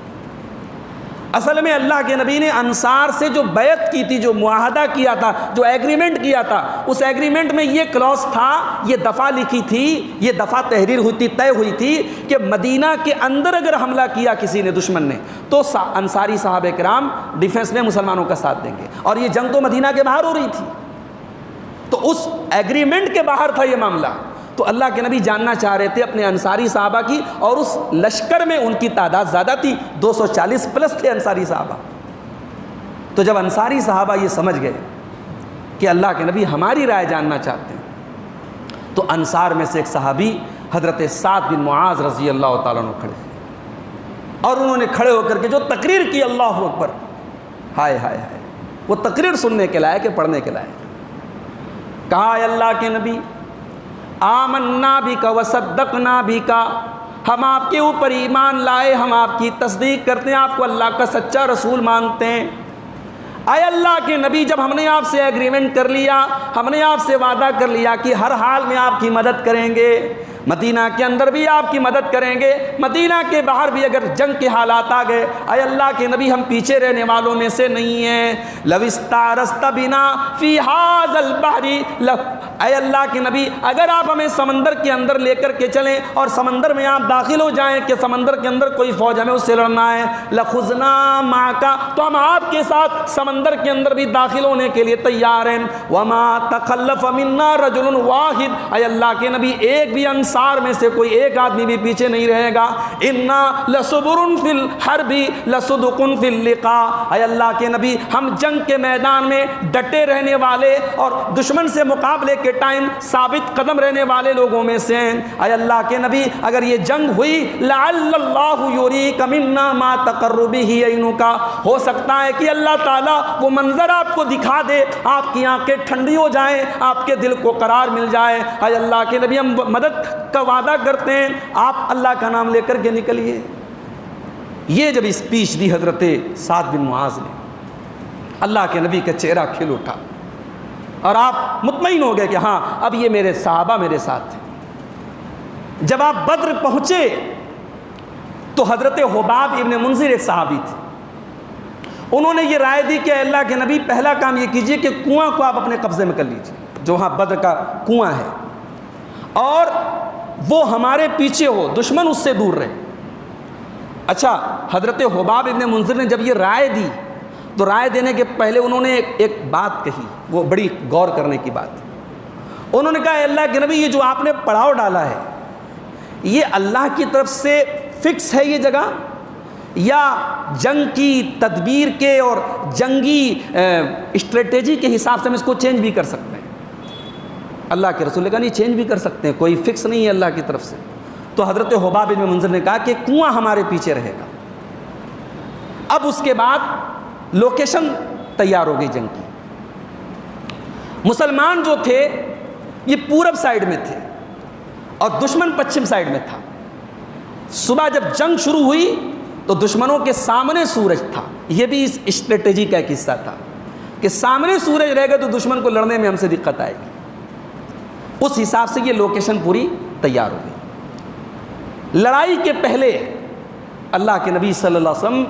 اصل میں اللہ کے نبی نے انصار سے جو بیعت کی تھی، جو معاہدہ کیا تھا، جو ایگریمنٹ کیا تھا، اس ایگریمنٹ میں یہ کلوز تھا، یہ دفعہ لکھی تھی، یہ دفعہ تحریر ہوئی تھی، طے ہوئی تھی کہ مدینہ کے اندر اگر حملہ کیا کسی نے دشمن نے تو انصاری صحابہ کرام ڈیفنس میں مسلمانوں کا ساتھ دیں گے، اور یہ جنگ تو مدینہ کے باہر ہو رہی تھی، تو اس ایگریمنٹ کے باہر تھا یہ معاملہ۔ تو اللہ کے نبی جاننا چاہ رہے تھے اپنے انصاری صحابہ کی، اور اس لشکر میں ان کی تعداد زیادہ تھی، 240 پلس تھے انصاری صحابہ۔ تو جب انصاری صحابہ یہ سمجھ گئے کہ اللہ کے نبی ہماری رائے جاننا چاہتے ہیں، تو انصار میں سے ایک صحابی حضرت سعد بن معاذ رضی اللہ تعالیٰ عنہ کھڑے تھے، اور انہوں نے کھڑے ہو کر کے جو تقریر کی، اللہ اکبر، ہائے ہائے ہائے، وہ تقریر سننے کے لائق ہے، پڑھنے کے لائق۔ کہا اے اللہ کے نبی، آمنا بک وصدقنا بک، ہم آپ کے اوپر ایمان لائے، ہم آپ کی تصدیق کرتے ہیں، آپ کو اللہ کا سچا رسول مانتے ہیں۔ اے اللہ کے نبی، جب ہم نے آپ سے ایگریمنٹ کر لیا، ہم نے آپ سے وعدہ کر لیا کہ ہر حال میں آپ کی مدد کریں گے، مدینہ کے اندر بھی آپ کی مدد کریں گے، مدینہ کے باہر بھی اگر جنگ کے حالات آ گئے، اے اللہ کے نبی ہم پیچھے رہنے والوں میں سے نہیں ہیں۔ لو استعرضت بنا فی ھذا البحر، اے اللہ کے نبی اگر آپ ہمیں سمندر کے اندر لے کر کے چلیں اور سمندر میں آپ داخل ہو جائیں کہ سمندر کے اندر کوئی فوج ہمیں اس سے لڑنا ہے، لخذنا معک، تو ہم آپ کے ساتھ سمندر کے اندر بھی داخل ہونے کے لیے تیار ہیں۔ وما تخلف منا رجل واحد، اے اللہ کے نبی ایک بھی انصار میں سے کوئی ایک آدمی بھی پیچھے نہیں رہے گا۔ انا لصبر فی الحرب لصدق فی اللقاء، اے اللہ کے نبی ہم جنگ کے میدان میں ڈٹے رہنے والے اور دشمن سے مقابلے کے ٹائم ثابت قدم رہنے والے لوگوں میں سے ہیں۔ اے اللہ کے نبی اگر یہ جنگ ہوئی، لعل اللہ یریک منا ما تقر بہ عینک، ہو سکتا ہے کہ اللہ تعالیٰ وہ منظر آپ کو دکھا دے، آپ کی آنکھیں ٹھنڈی ہو جائیں، آپ کے دل کو قرار مل جائے۔ اے اللہ کے نبی ہم مدد کا وعدہ کرتے ہیں، آپ اللہ کا نام لے کر کے نکلیے۔ یہ جب اسپیچ دی حضرت سعد بن معاذ نے، اللہ کے نبی کا چہرہ کھل اٹھا اور آپ مطمئن ہو گئے کہ ہاں اب یہ میرے صحابہ میرے ساتھ تھے۔ جب آپ بدر پہنچے تو حضرت حباب ابن منذر ایک صحابی تھے، انہوں نے یہ رائے دی کہ اللہ کے نبی پہلا کام یہ کیجئے کہ کنواں کو آپ اپنے قبضے میں کر لیجئے، جو وہاں بدر کا کنواں ہے، اور وہ ہمارے پیچھے ہو، دشمن اس سے دور رہے۔ اچھا، حضرت حباب ابن منذر نے جب یہ رائے دی تو رائے دینے کے پہلے انہوں نے ایک بات کہی، وہ بڑی غور کرنے کی بات۔ انہوں نے کہا اے اللہ کے نبی یہ جو آپ نے پڑاؤ ڈالا ہے یہ اللہ کی طرف سے فکس ہے یہ جگہ، یا جنگ کی تدبیر کے اور جنگی اسٹریٹجی کے حساب سے ہم اس کو چینج بھی کر سکتے ہیں؟ اللہ کے رسول نے کہا نہیں، چینج بھی کر سکتے ہیں، کوئی فکس نہیں ہے اللہ کی طرف سے۔ تو حضرت حباب بن منذر نے کہا کہ کنواں ہمارے پیچھے رہے گا۔ اب اس کے بعد لوکیشن تیار ہو گئی جنگ کی۔ مسلمان جو تھے یہ پورب سائیڈ میں تھے اور دشمن پچھم سائیڈ میں تھا۔ صبح جب جنگ شروع ہوئی تو دشمنوں کے سامنے سورج تھا، یہ بھی اس اسٹریٹجی کا ایک حصہ تھا کہ سامنے سورج رہے گا تو دشمن کو لڑنے میں ہم سے دقت آئے گی۔ اس حساب سے یہ لوکیشن پوری تیار ہو گئی۔ لڑائی کے پہلے اللہ کے نبی صلی اللہ علیہ وسلم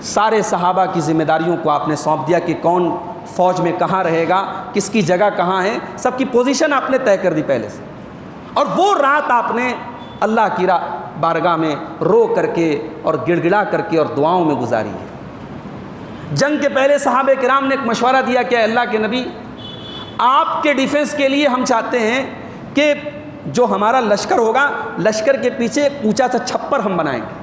سارے صحابہ کی ذمہ داریوں کو آپ نے سونپ دیا کہ کون فوج میں کہاں رہے گا، کس کی جگہ کہاں ہے، سب کی پوزیشن آپ نے طے کر دی پہلے سے۔ اور وہ رات آپ نے اللہ کی بارگاہ میں رو کر کے اور گڑ گڑا کر کے اور دعاؤں میں گزاری ہے۔ جنگ کے پہلے صحابہ کرام نے ایک مشورہ دیا کہ اللہ کے نبی آپ کے ڈیفنس کے لیے ہم چاہتے ہیں کہ جو ہمارا لشکر ہوگا، لشکر کے پیچھے ایک اونچا سا چھپر ہم بنائیں گے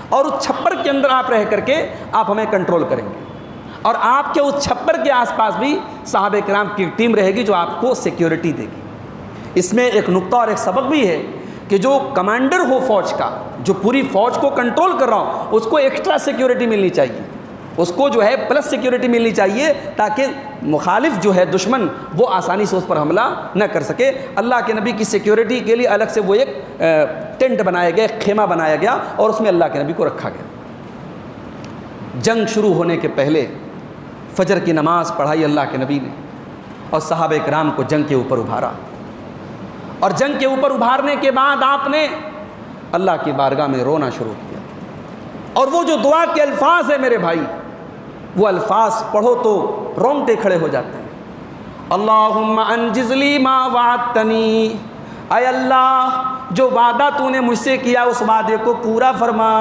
اور اس چھپر کے اندر آپ رہ کر کے آپ ہمیں کنٹرول کریں گے، اور آپ کے اس چھپر کے آس پاس بھی صحابہ کرام کی ٹیم رہے گی جو آپ کو سیکیورٹی دے گی۔ اس میں ایک نقطہ اور ایک سبق بھی ہے کہ جو کمانڈر ہو فوج کا، جو پوری فوج کو کنٹرول کر رہا ہو، اس کو ایکسٹرا سیکیورٹی ملنی چاہیے، اس کو جو ہے پلس سیکیورٹی ملنی چاہیے تاکہ مخالف جو ہے دشمن وہ آسانی سے اس پر حملہ نہ کر سکے۔ اللہ کے نبی کی سیکیورٹی کے لیے الگ سے وہ ایک ٹینٹ بنایا گیا، ایک خیمہ بنایا گیا اور اس میں اللہ کے نبی کو رکھا گیا۔ جنگ شروع ہونے کے پہلے فجر کی نماز پڑھائی اللہ کے نبی نے، اور صحابہ کرام کو جنگ کے اوپر ابھارا، اور جنگ کے اوپر ابھارنے کے بعد آپ نے اللہ کی بارگاہ میں رونا شروع کیا، اور وہ جو دعا کے الفاظ ہیں میرے بھائی، وہ الفاظ پڑھو تو رونگٹے کھڑے ہو جاتے ہیں۔ اللہم انجز لی ما وعدتنی، اے اللہ جو وعدہ تو نے مجھ سے کیا اس وعدے کو پورا فرما۔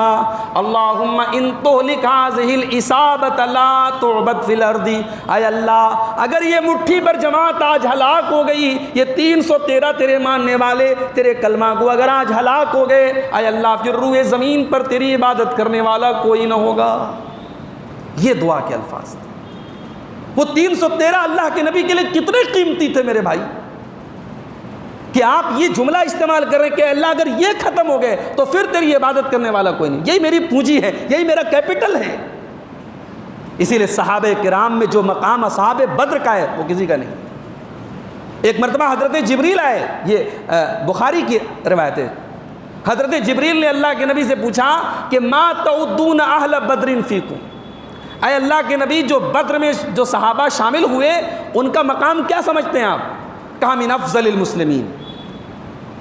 اللہم ان تہلک ہذہ العصابۃ لا تعبد فی الارض، اے اللہ اگر یہ مٹھی پر جماعت آج ہلاک ہو گئی، یہ 313 تیرے ماننے والے تیرے کلمہ کو اگر آج ہلاک ہو گئے، اے اللہ پھر روئے زمین پر تیری عبادت کرنے والا کوئی نہ ہوگا۔ یہ دعا کے الفاظ تھے۔ وہ 313 اللہ کے نبی کے لیے کتنے قیمتی تھے میرے بھائی، کہ آپ یہ جملہ استعمال کر رہے ہیں کہ اللہ اگر یہ ختم ہو گئے تو پھر تیری عبادت کرنے والا کوئی نہیں۔ یہی میری پونجی ہے، یہی میرا کیپٹل ہے۔ اسی لیے صحابہ کرام میں جو مقام اصحاب بدر کا ہے وہ کسی کا نہیں۔ ایک مرتبہ حضرت جبریل آئے، یہ بخاری کی روایت ہے، حضرت جبریل نے اللہ کے نبی سے پوچھا کہ ما تعدون اہل بدر فیکم، اے اللہ کے نبی جو بدر میں جو صحابہ شامل ہوئے ان کا مقام کیا سمجھتے ہیں آپ؟ کہا من افضل المسلمین،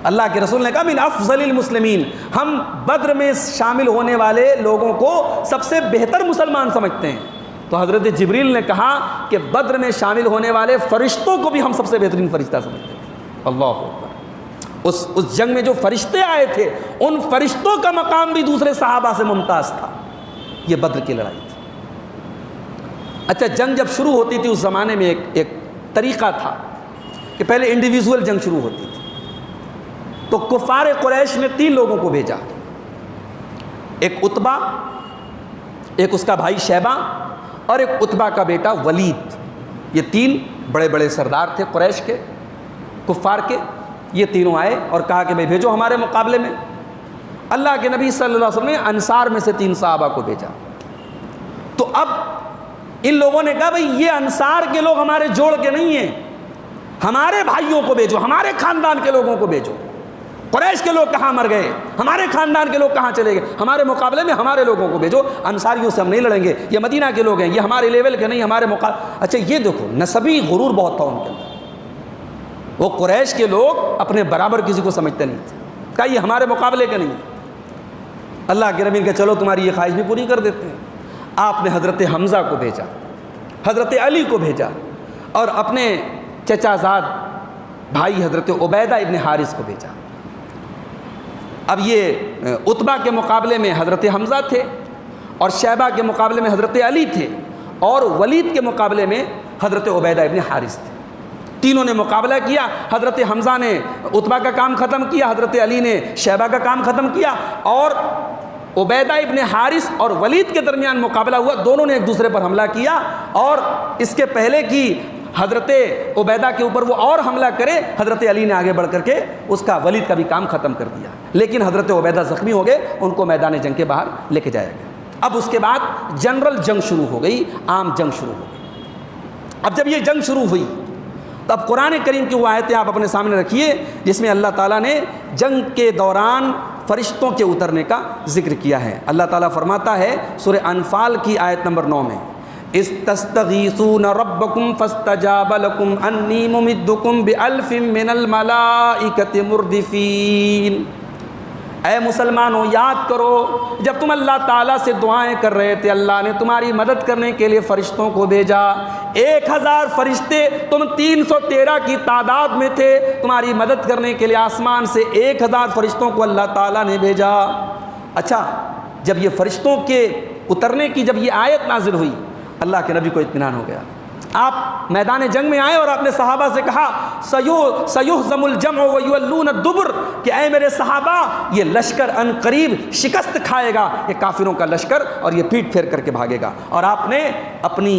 اللہ کے رسول نے کہا من افضل المسلمین، ہم بدر میں شامل ہونے والے لوگوں کو سب سے بہتر مسلمان سمجھتے ہیں۔ تو حضرت جبریل نے کہا کہ بدر میں شامل ہونے والے فرشتوں کو بھی ہم سب سے بہترین فرشتہ سمجھتے ہیں۔ اللہ اکبر۔ اس جنگ میں جو فرشتے آئے تھے ان فرشتوں کا مقام بھی دوسرے صحابہ سے ممتاز تھا۔ یہ بدر کی لڑائی تھی۔ اچھا، جنگ جب شروع ہوتی تھی اس زمانے میں ایک طریقہ تھا کہ پہلے انڈیویزول جنگ شروع ہوتی تھی، تو کفار قریش نے 3 لوگوں کو بھیجا، ایک عتبہ، ایک اس کا بھائی شیبہ اور ایک عتبہ کا بیٹا ولید۔ یہ 3 بڑے بڑے سردار تھے قریش کے، کفار کے۔ یہ تینوں آئے اور کہا کہ بھائی بھیجو ہمارے مقابلے میں۔ اللہ کے نبی صلی اللہ علیہ وسلم نے انصار میں سے 3 صحابہ کو بھیجا۔ تو اب ان لوگوں نے کہا بھائی یہ انصار کے لوگ ہمارے جوڑ کے نہیں ہیں، ہمارے بھائیوں کو بھیجو، ہمارے خاندان کے لوگوں کو بھیجو۔ قریش کے لوگ کہاں مر گئے، ہمارے خاندان کے لوگ کہاں چلے گئے، ہمارے مقابلے میں ہمارے لوگوں کو بھیجو، انصاریوں سے ہم نہیں لڑیں گے، یہ مدینہ کے لوگ ہیں، یہ ہمارے لیول کے نہیں، ہمارے اچھا یہ دیکھو نسبی غرور بہت تھا ان کے اندر۔ وہ قریش کے لوگ اپنے برابر کسی کو سمجھتے نہیں تھے، کہا یہ ہمارے مقابلے کے نہیں۔ اللہ کے نبی نے کہا چلو تمہاری یہ خواہش بھی پوری کر دیتے ہیں۔ آپ نے حضرت حمزہ کو بھیجا، حضرت علی کو بھیجا، اور اپنے چچا زاد بھائی حضرت عبیدہ ابن حارث کو بھیجا۔ اب یہ عتبہ کے مقابلے میں حضرت حمزہ تھے، اور شیبہ کے مقابلے میں حضرت علی تھے، اور ولید کے مقابلے میں حضرت عبیدہ ابن حارث تھے۔ تینوں نے مقابلہ کیا، حضرت حمزہ نے عتبہ کا کام ختم کیا، حضرت علی نے شیبہ کا کام ختم کیا، اور عبیدہ ابن حارث اور ولید کے درمیان مقابلہ ہوا۔ دونوں نے ایک دوسرے پر حملہ کیا، اور اس کے پہلے کی حضرت عبیدہ کے اوپر وہ اور حملہ کرے، حضرت علی نے آگے بڑھ کر کے اس کا ولید کا بھی کام ختم کر دیا، لیکن حضرت عبیدہ زخمی ہو گئے، ان کو میدان جنگ کے باہر لے کے جایا گیا۔ اب اس کے بعد جنرل جنگ شروع ہو گئی، عام جنگ شروع ہو گئی۔ اب جب یہ جنگ شروع ہوئی تو اب قرآن کریم کی وہ آیتیں آپ اپنے سامنے رکھیے جس میں اللہ تعالیٰ نے جنگ کے دوران فرشتوں کے اترنے کا ذکر کیا ہے۔ اللہ تعالیٰ فرماتا ہے سورہ انفال کی آیت نمبر 9 میں، استستغیثون ربکم فاستجاب لکم انی ممدکم بألف من الملائکۃ مردفین۔ اے مسلمانوں یاد کرو جب تم اللہ تعالیٰ سے دعائیں کر رہے تھے، اللہ نے تمہاری مدد کرنے کے لیے فرشتوں کو بھیجا۔ 1000 فرشتے، تم 313 کی تعداد میں تھے، تمہاری مدد کرنے کے لیے آسمان سے 1000 فرشتوں کو اللہ تعالیٰ نے بھیجا۔ اچھا، جب یہ فرشتوں کے اترنے کی جب یہ آیت نازل ہوئی، اللہ کے نبی کو اطمینان ہو گیا۔ آپ میدان جنگ میں آئے اور آپ نے صحابہ سے کہا سیہزم الجمع ویولون الدبر، کہ اے میرے صحابہ یہ لشکر ان قریب شکست کھائے گا، یہ کافروں کا لشکر، اور یہ پیٹ پھیر کر کے بھاگے گا۔ اور آپ نے اپنی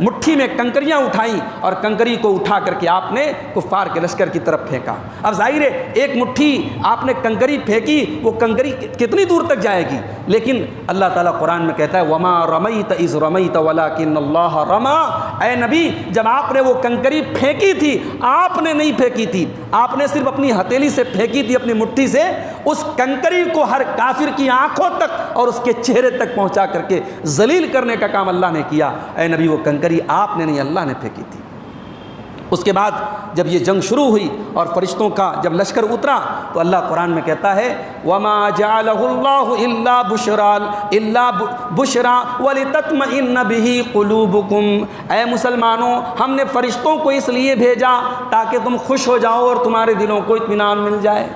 مٹھی میں کنکریاں اٹھائیں اور کنکری کو اٹھا کر کے آپ نے کفار کے لشکر کی طرف پھینکا۔ اب ظاہر ہے ایک مٹھی آپ نے کنکری پھینکی، وہ کنکری کتنی دور تک جائے گی، لیکن اللہ تعالیٰ قرآن میں کہتا ہے وما رمیت اذ رمیت ولکن اللہ رما۔ اے نبی جب آپ نے وہ کنکری پھینکی تھی، آپ نے نہیں پھینکی تھی، آپ نے صرف اپنی ہتھیلی سے پھینکی تھی، اپنی مٹھی سے۔ اس کنکری کو ہر کافر کی آنکھوں تک اور اس کے چہرے تک پہنچا کر کے ذلیل کرنے کا کام اللہ نے کیا۔ اے نبی وہ کنکری آپ نے نہیں، اللہ نے پھینکی تھی۔ اس کے بعد جب یہ جنگ شروع ہوئی اور فرشتوں کا جب لشکر اترا تو اللہ قرآن میں کہتا ہے وَمَا جَعَلَهُ اللَّهُ إِلَّا بُشْرَى وَلِتَطْمَئِنَّ بِهِ قُلُوبُكُمْ، اے مسلمانوں ہم نے فرشتوں کو اس لیے بھیجا تاکہ تم خوش ہو جاؤ اور تمہارے دلوں کو اطمینان مل جائے۔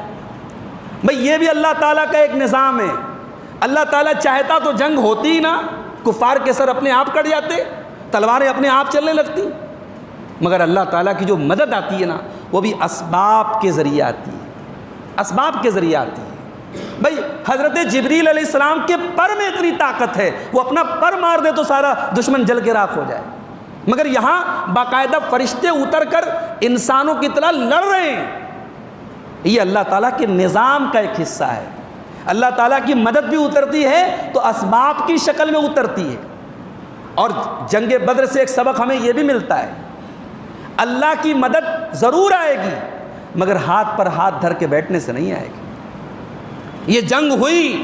بھئی یہ بھی اللہ تعالیٰ کا ایک نظام ہے۔ اللہ تعالیٰ چاہتا تو جنگ ہوتی ہی نہ، کفار کے سر اپنے آپ کٹ جاتے، تلواریں اپنے آپ چلنے لگتی، مگر اللہ تعالیٰ کی جو مدد آتی ہے نا وہ بھی اسباب کے ذریعے آتی ہے، اسباب کے ذریعے آتی ہے۔ بھئی حضرت جبریل علیہ السلام کے پر میں اتنی طاقت ہے، وہ اپنا پر مار دے تو سارا دشمن جل کے راکھ ہو جائے، مگر یہاں باقاعدہ فرشتے اتر کر انسانوں کی طرح لڑ رہے ہیں۔ یہ اللہ تعالیٰ کے نظام کا ایک حصہ ہے۔ اللہ تعالیٰ کی مدد بھی اترتی ہے تو اسباب کی شکل میں اترتی ہے۔ اور جنگ بدر سے ایک سبق ہمیں یہ بھی ملتا ہے، اللہ کی مدد ضرور آئے گی مگر ہاتھ پر ہاتھ دھر کے بیٹھنے سے نہیں آئے گی۔ یہ جنگ ہوئی،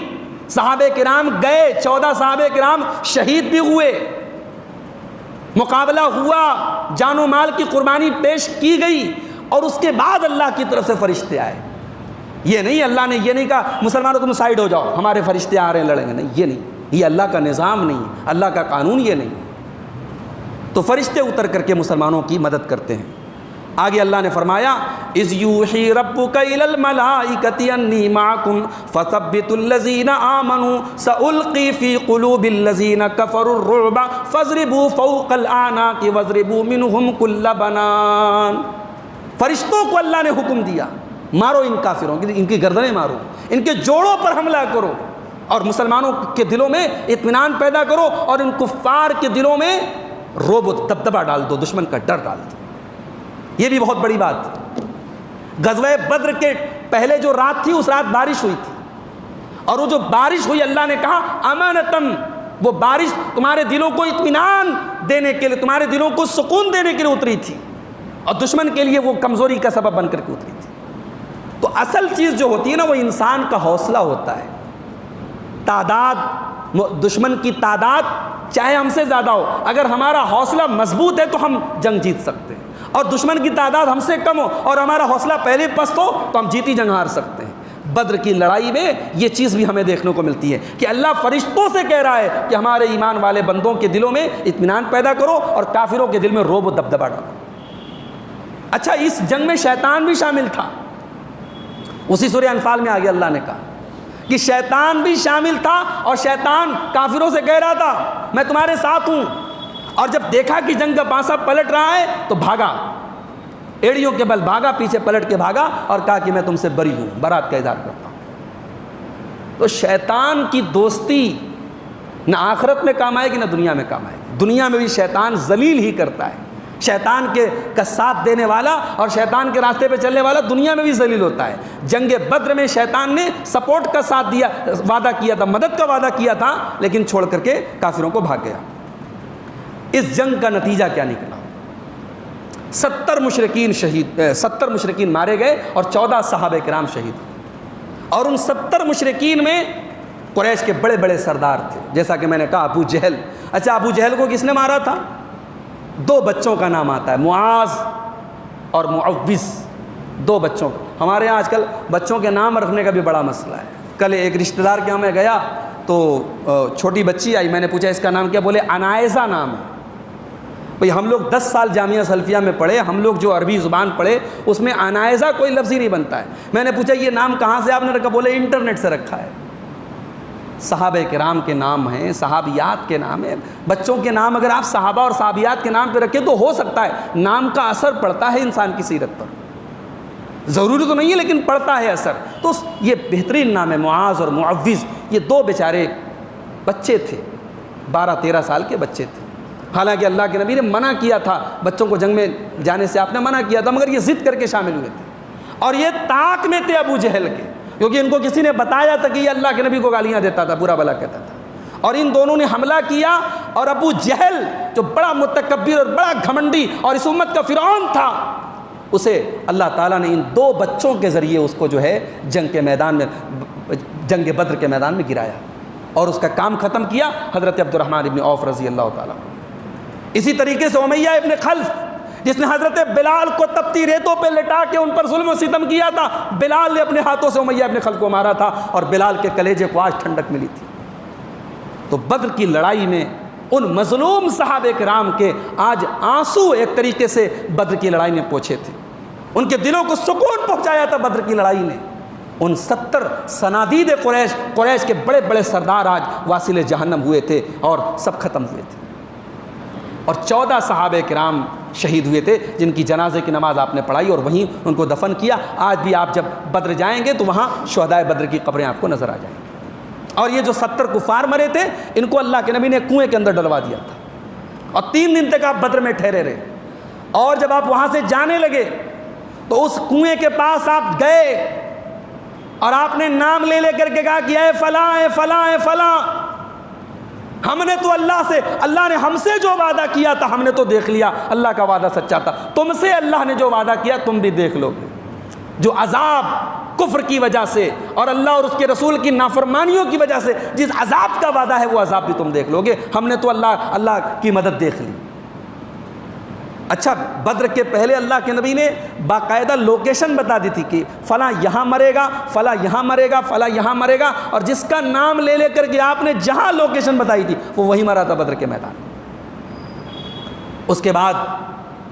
صحابہ کرام گئے، 14 صحابہ کرام شہید بھی ہوئے، مقابلہ ہوا، جان و مال کی قربانی پیش کی گئی، اور اس کے بعد اللہ کی طرف سے فرشتے آئے۔ یہ نہیں، اللہ نے یہ نہیں کہا مسلمانوں تم سائڈ ہو جاؤ ہمارے فرشتے آ رہے ہیں لڑیں گے، نہیں، یہ نہیں، یہ اللہ کا نظام نہیں ہے، اللہ کا قانون یہ نہیں۔ تو فرشتے اتر کر کے مسلمانوں کی مدد کرتے ہیں۔ آگے اللہ نے فرمایا اذ یوحی ربک الی الملائکۃ انی معکم فثبتوا الذین آمنوا سألقی فی قلوب الذین کفروا الرعب فاضربوا فوق الاعناق واضربوا منهم کل بنان۔ فرشتوں کو اللہ نے حکم دیا مارو ان کافروں کی، ان کی گردنیں مارو، ان کے جوڑوں پر حملہ کرو، اور مسلمانوں کے دلوں میں اطمینان پیدا کرو، اور ان کفار کے دلوں میں روب و دبدبہ ڈال دو، دشمن کا ڈر ڈال دو۔ یہ بھی بہت بڑی بات ہے۔ غزوہ بدر کے پہلے جو رات تھی اس رات بارش ہوئی تھی، اور وہ جو بارش ہوئی اللہ نے کہا امانتن، وہ بارش تمہارے دلوں کو اطمینان دینے کے لیے، تمہارے دلوں کو سکون دینے کے لیے اتری تھی، اور دشمن کے لیے وہ کمزوری کا سبب بن کر کے اتری تھی۔ تو اصل چیز جو ہوتی ہے نا وہ انسان کا حوصلہ ہوتا ہے۔ تعداد، دشمن کی تعداد چاہے ہم سے زیادہ ہو، اگر ہمارا حوصلہ مضبوط ہے تو ہم جنگ جیت سکتے ہیں، اور دشمن کی تعداد ہم سے کم ہو اور ہمارا حوصلہ پہلے پست ہو تو ہم جیتی جنگ ہار سکتے ہیں۔ بدر کی لڑائی میں یہ چیز بھی ہمیں دیکھنے کو ملتی ہے کہ اللہ فرشتوں سے کہہ رہا ہے کہ ہمارے ایمان والے بندوں کے دلوں میں اطمینان پیدا کرو اور کافروں کے دل میں روب و دبدبہ ڈالو۔ اچھا، اس جنگ میں شیطان بھی شامل تھا۔ اسی سورہ انفال میں آگے اللہ نے کہا کہ شیطان بھی شامل تھا، اور شیطان کافروں سے کہہ رہا تھا میں تمہارے ساتھ ہوں، اور جب دیکھا کہ جنگ کا پانسا پلٹ رہا ہے تو بھاگا، ایڑیوں کے بل بھاگا، پیچھے پلٹ کے بھاگا اور کہا کہ میں تم سے بری ہوں، برات کا اظہار کرتا ہوں۔ تو شیطان کی دوستی نہ آخرت میں کام آئے گی نہ دنیا میں کام آئے گی۔ دنیا میں بھی شیطان ذلیل ہی کرتا ہے، شیطان کا ساتھ دینے والا اور شیطان کے راستے پہ چلنے والا دنیا میں بھی ذلیل ہوتا ہے۔ جنگ بدر میں شیطان نے سپورٹ کا ساتھ دیا، وعدہ کیا تھا، مدد کا وعدہ کیا تھا، لیکن چھوڑ کر کے کافروں کو بھاگ گیا۔ اس جنگ کا نتیجہ کیا نکلا؟ 70 مشرکین مارے گئے اور 14 صحابہ کرام شہید ہوئے، اور ان 70 مشرکین میں قریش کے بڑے بڑے سردار تھے، جیسا کہ میں نے کہا ابو جہل۔ اچھا، ابو جہل کو کس نے مارا تھا؟ 2 بچوں کا نام آتا ہے، معاذ اور معوذ، 2 بچوں کا۔ ہمارے یہاں آج کل بچوں کے نام رکھنے کا بھی بڑا مسئلہ ہے۔ کل ایک رشتہ دار کے یہاں میں گیا تو چھوٹی بچی آئی، میں نے پوچھا اس کا نام کیا؟ بولے عنائزہ نام ہے۔ بھئی ہم لوگ 10 سال جامعہ سلفیہ میں پڑھے، ہم لوگ جو عربی زبان پڑھے اس میں عنائزہ کوئی لفظ ہی نہیں بنتا ہے۔ میں نے پوچھا یہ نام کہاں سے آپ نے رکھا؟ بولے انٹرنیٹ سے رکھا ہے۔ صحابہ کرام کے نام ہیں، صحابیات کے نام ہیں، بچوں کے نام اگر آپ صحابہ اور صحابیات کے نام پہ رکھیں تو ہو سکتا ہے نام کا اثر پڑتا ہے انسان کی سیرت پر، ضروری تو نہیں ہے لیکن پڑتا ہے اثر۔ تو یہ بہترین نام ہے، معاذ اور معوذ۔ یہ 2 بیچارے بچے تھے، 12-13 سال کے بچے تھے۔ حالانکہ اللہ کے نبی نے منع کیا تھا، بچوں کو جنگ میں جانے سے آپ نے منع کیا تھا، مگر یہ ضد کر کے شامل ہوئے تھے، اور یہ طاق میں تھے ابو جہل کے، کیونکہ ان کو کسی نے بتایا تھا کہ یہ اللہ کے نبی کو گالیاں دیتا تھا، برا بھلا کہتا تھا، اور ان دونوں نے حملہ کیا، اور ابو جہل جو بڑا متکبر اور بڑا گھمنڈی اور اس امت کا فرعون تھا، اسے اللہ تعالیٰ نے ان 2 بچوں کے ذریعے اس کو جو ہے جنگ کے میدان میں، جنگ بدر کے میدان میں گرایا اور اس کا کام ختم کیا حضرت عبد الرحمن ابن عوف رضی اللہ تعالیٰ۔ اسی طریقے سے امیہ ابن خلف، جس نے حضرت بلال کو تپتی ریتوں پہ لٹا کے ان پر ظلم و ستم کیا تھا، بلال نے اپنے ہاتھوں سے امیہ ابن خلف کو مارا تھا، اور بلال کے کلیجے کو آج ٹھنڈک ملی تھی۔ تو بدر کی لڑائی میں ان مظلوم صحابہ کرام کے آج آنسو ایک طریقے سے بدر کی لڑائی میں پوچھے تھے، ان کے دلوں کو سکون پہنچایا تھا بدر کی لڑائی نے۔ ان 70 صنادید قریش کے بڑے بڑے سردار آج واصل جہنم ہوئے تھے اور سب ختم ہوئے تھے، اور 14 صحابہ کرام شہید ہوئے تھے جن کی جنازے کی نماز آپ نے پڑھائی اور وہیں ان کو دفن کیا۔ آج بھی آپ جب بدر جائیں گے تو وہاں شہدائے بدر کی قبریں آپ کو نظر آ جائیں گی۔ اور یہ جو 70 کفار مرے تھے ان کو اللہ کے نبی نے کنویں کے اندر ڈلوا دیا تھا، اور 3 دن تک آپ بدر میں ٹھہرے رہے، اور جب آپ وہاں سے جانے لگے تو اس کنویں کے پاس آپ گئے اور آپ نے نام لے لے کر کے کہا کہ اے فلاں اے فلاں اے فلاں، ہم نے تو اللہ نے ہم سے جو وعدہ کیا تھا ہم نے تو دیکھ لیا، اللہ کا وعدہ سچا تھا، تم سے اللہ نے جو وعدہ کیا تم بھی دیکھ لو گے، جو عذاب کفر کی وجہ سے اور اللہ اور اس کے رسول کی نافرمانیوں کی وجہ سے جس عذاب کا وعدہ ہے وہ عذاب بھی تم دیکھ لو گے، ہم نے تو اللہ کی مدد دیکھ لی۔ اچھا، بدر کے پہلے اللہ کے نبی نے باقاعدہ لوکیشن بتا دی تھی کہ فلاں یہاں مرے گا، فلاں یہاں مرے گا، فلاں یہاں مرے گا، اور جس کا نام لے لے کر کے آپ نے جہاں لوکیشن بتائی تھی وہ وہی مرا تھا بدر کے میدان۔ اس کے بعد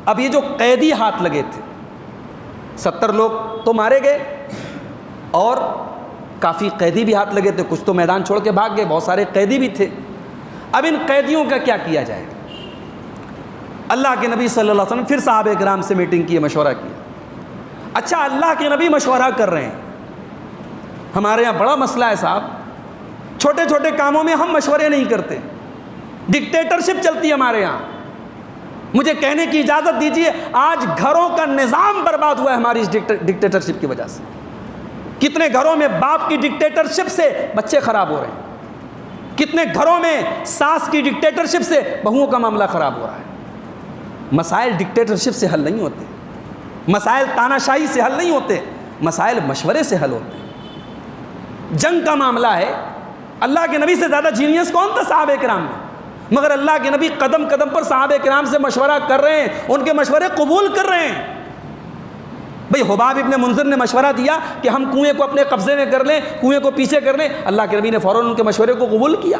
اب یہ جو قیدی ہاتھ لگے تھے، 70 لوگ تو مارے گئے اور کافی قیدی بھی ہاتھ لگے تھے، کچھ تو میدان چھوڑ کے بھاگ گئے، بہت سارے قیدی بھی تھے۔ اب ان قیدیوں کا کیا کیا جائے؟ اللہ کے نبی صلی اللہ علیہ وسلم پھر صحابہ کرام سے میٹنگ کی، مشورہ کیا۔ اچھا، اللہ کے نبی مشورہ کر رہے ہیں، ہمارے یہاں بڑا مسئلہ ہے صاحب، چھوٹے چھوٹے کاموں میں ہم مشورے نہیں کرتے، ڈکٹیٹرشپ چلتی ہے ہمارے یہاں۔ مجھے کہنے کی اجازت دیجیے، آج گھروں کا نظام برباد ہوا ہے ہماری اس ڈکٹیٹرشپ کی وجہ سے۔ کتنے گھروں میں باپ کی ڈکٹیٹرشپ سے بچے خراب ہو رہے ہیں، کتنے گھروں میں ساس کی ڈکٹیٹرشپ سے بہوؤں کا معاملہ خراب ہو رہا ہے۔ مسائل ڈکٹیٹرشپ سے حل نہیں ہوتے، مسائل تاناشاہی سے حل نہیں ہوتے، مسائل مشورے سے حل ہوتے ہیں۔ جنگ کا معاملہ ہے، اللہ کے نبی سے زیادہ جینیس کون تھا صحابہ کرام میں؟ مگر اللہ کے نبی قدم قدم پر صحابہ کرام سے مشورہ کر رہے ہیں، ان کے مشورے قبول کر رہے ہیں۔ بھئی حباب ابن منذر نے مشورہ دیا کہ ہم کنویں کو اپنے قبضے میں کر لیں، کنویں کو پیچھے کر لیں، اللہ کے نبی نے فوراً ان کے مشورے کو قبول کیا۔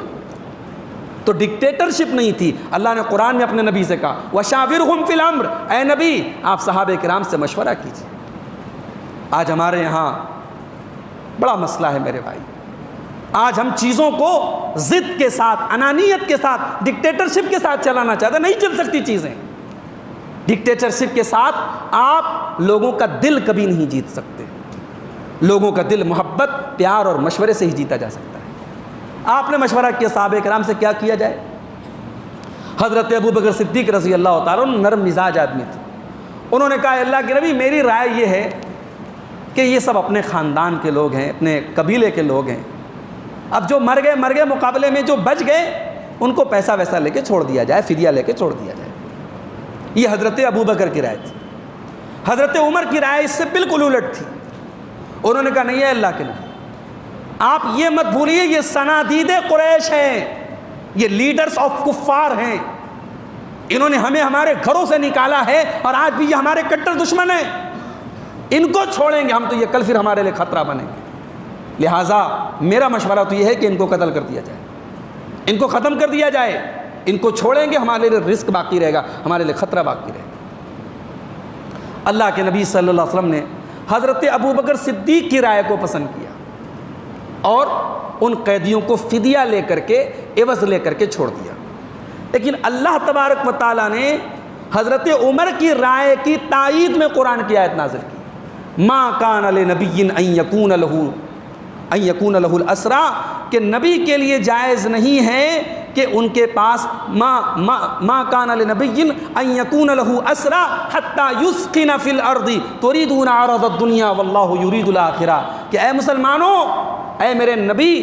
تو ڈکٹیٹرشپ نہیں تھی۔ اللہ نے قرآن میں اپنے نبی سے کہا وَشَاوِرْهُمْ فِي الْأَمْرِ، اے نبی آپ صحابہ کرام سے مشورہ کیجیے۔ آج ہمارے یہاں بڑا مسئلہ ہے میرے بھائی، آج ہم چیزوں کو ضد کے ساتھ، انانیت کے ساتھ، ڈکٹیٹرشپ کے ساتھ چلانا چاہتے، نہیں چل سکتی چیزیں۔ ڈکٹیٹرشپ کے ساتھ آپ لوگوں کا دل کبھی نہیں جیت سکتے، لوگوں کا دل محبت، پیار اور مشورے سے ہی جیتا جا سکتا ہے۔ آپ نے مشورہ کیا صحابہ کرام سے کیا کیا جائے؟ حضرت ابو بکر صدیق رضی اللہ تعالیٰ عنہ نرم مزاج آدمی تھے، انہوں نے کہا اللہ کے نبی میری رائے یہ ہے کہ یہ سب اپنے خاندان کے لوگ ہیں، اپنے قبیلے کے لوگ ہیں، اب جو مر گئے مقابلے میں جو بچ گئے ان کو پیسہ ویسہ لے کے چھوڑ دیا جائے، فدیہ لے کے چھوڑ دیا جائے۔ یہ حضرت ابو بکر کی رائے تھی۔ حضرت عمر کی رائے اس سے بالکل الٹ تھی، انہوں نے کہا نہیں ہے اللہ کے نبی، آپ یہ مت بھولیے یہ صنادید قریش ہیں، یہ لیڈرز آف کفار ہیں، انہوں نے ہمیں ہمارے گھروں سے نکالا ہے اور آج بھی یہ ہمارے کٹر دشمن ہیں، ان کو چھوڑیں گے ہم تو یہ کل پھر ہمارے لیے خطرہ بنیں گے، لہٰذا میرا مشورہ تو یہ ہے کہ ان کو قتل کر دیا جائے، ان کو ختم کر دیا جائے، ان کو چھوڑیں گے ہمارے لیے رزق باقی رہے گا، ہمارے لیے خطرہ باقی رہے گا۔ اللہ کے نبی صلی اللہ علیہ وسلم نے حضرت ابو بکر صدیق کی رائے کو پسند کیا اور ان قیدیوں کو فدیہ لے کر کے، عوض لے کر کے چھوڑ دیا۔ لیکن اللہ تبارک و تعالیٰ نے حضرت عمر کی رائے کی تائید میں قرآن کی آیت نازل کی، ما کان لنبی ان یکون لہ الاسریٰ، کہ نبی کے لیے جائز نہیں ہے کہ ان کے پاس ما کان لنبی ان یکون لہ اسریٰ حتی یسقن فی الارض تریدون عرض الدنیا واللہ یرید الآخرہ، کہ اے مسلمانوں، اے میرے نبی،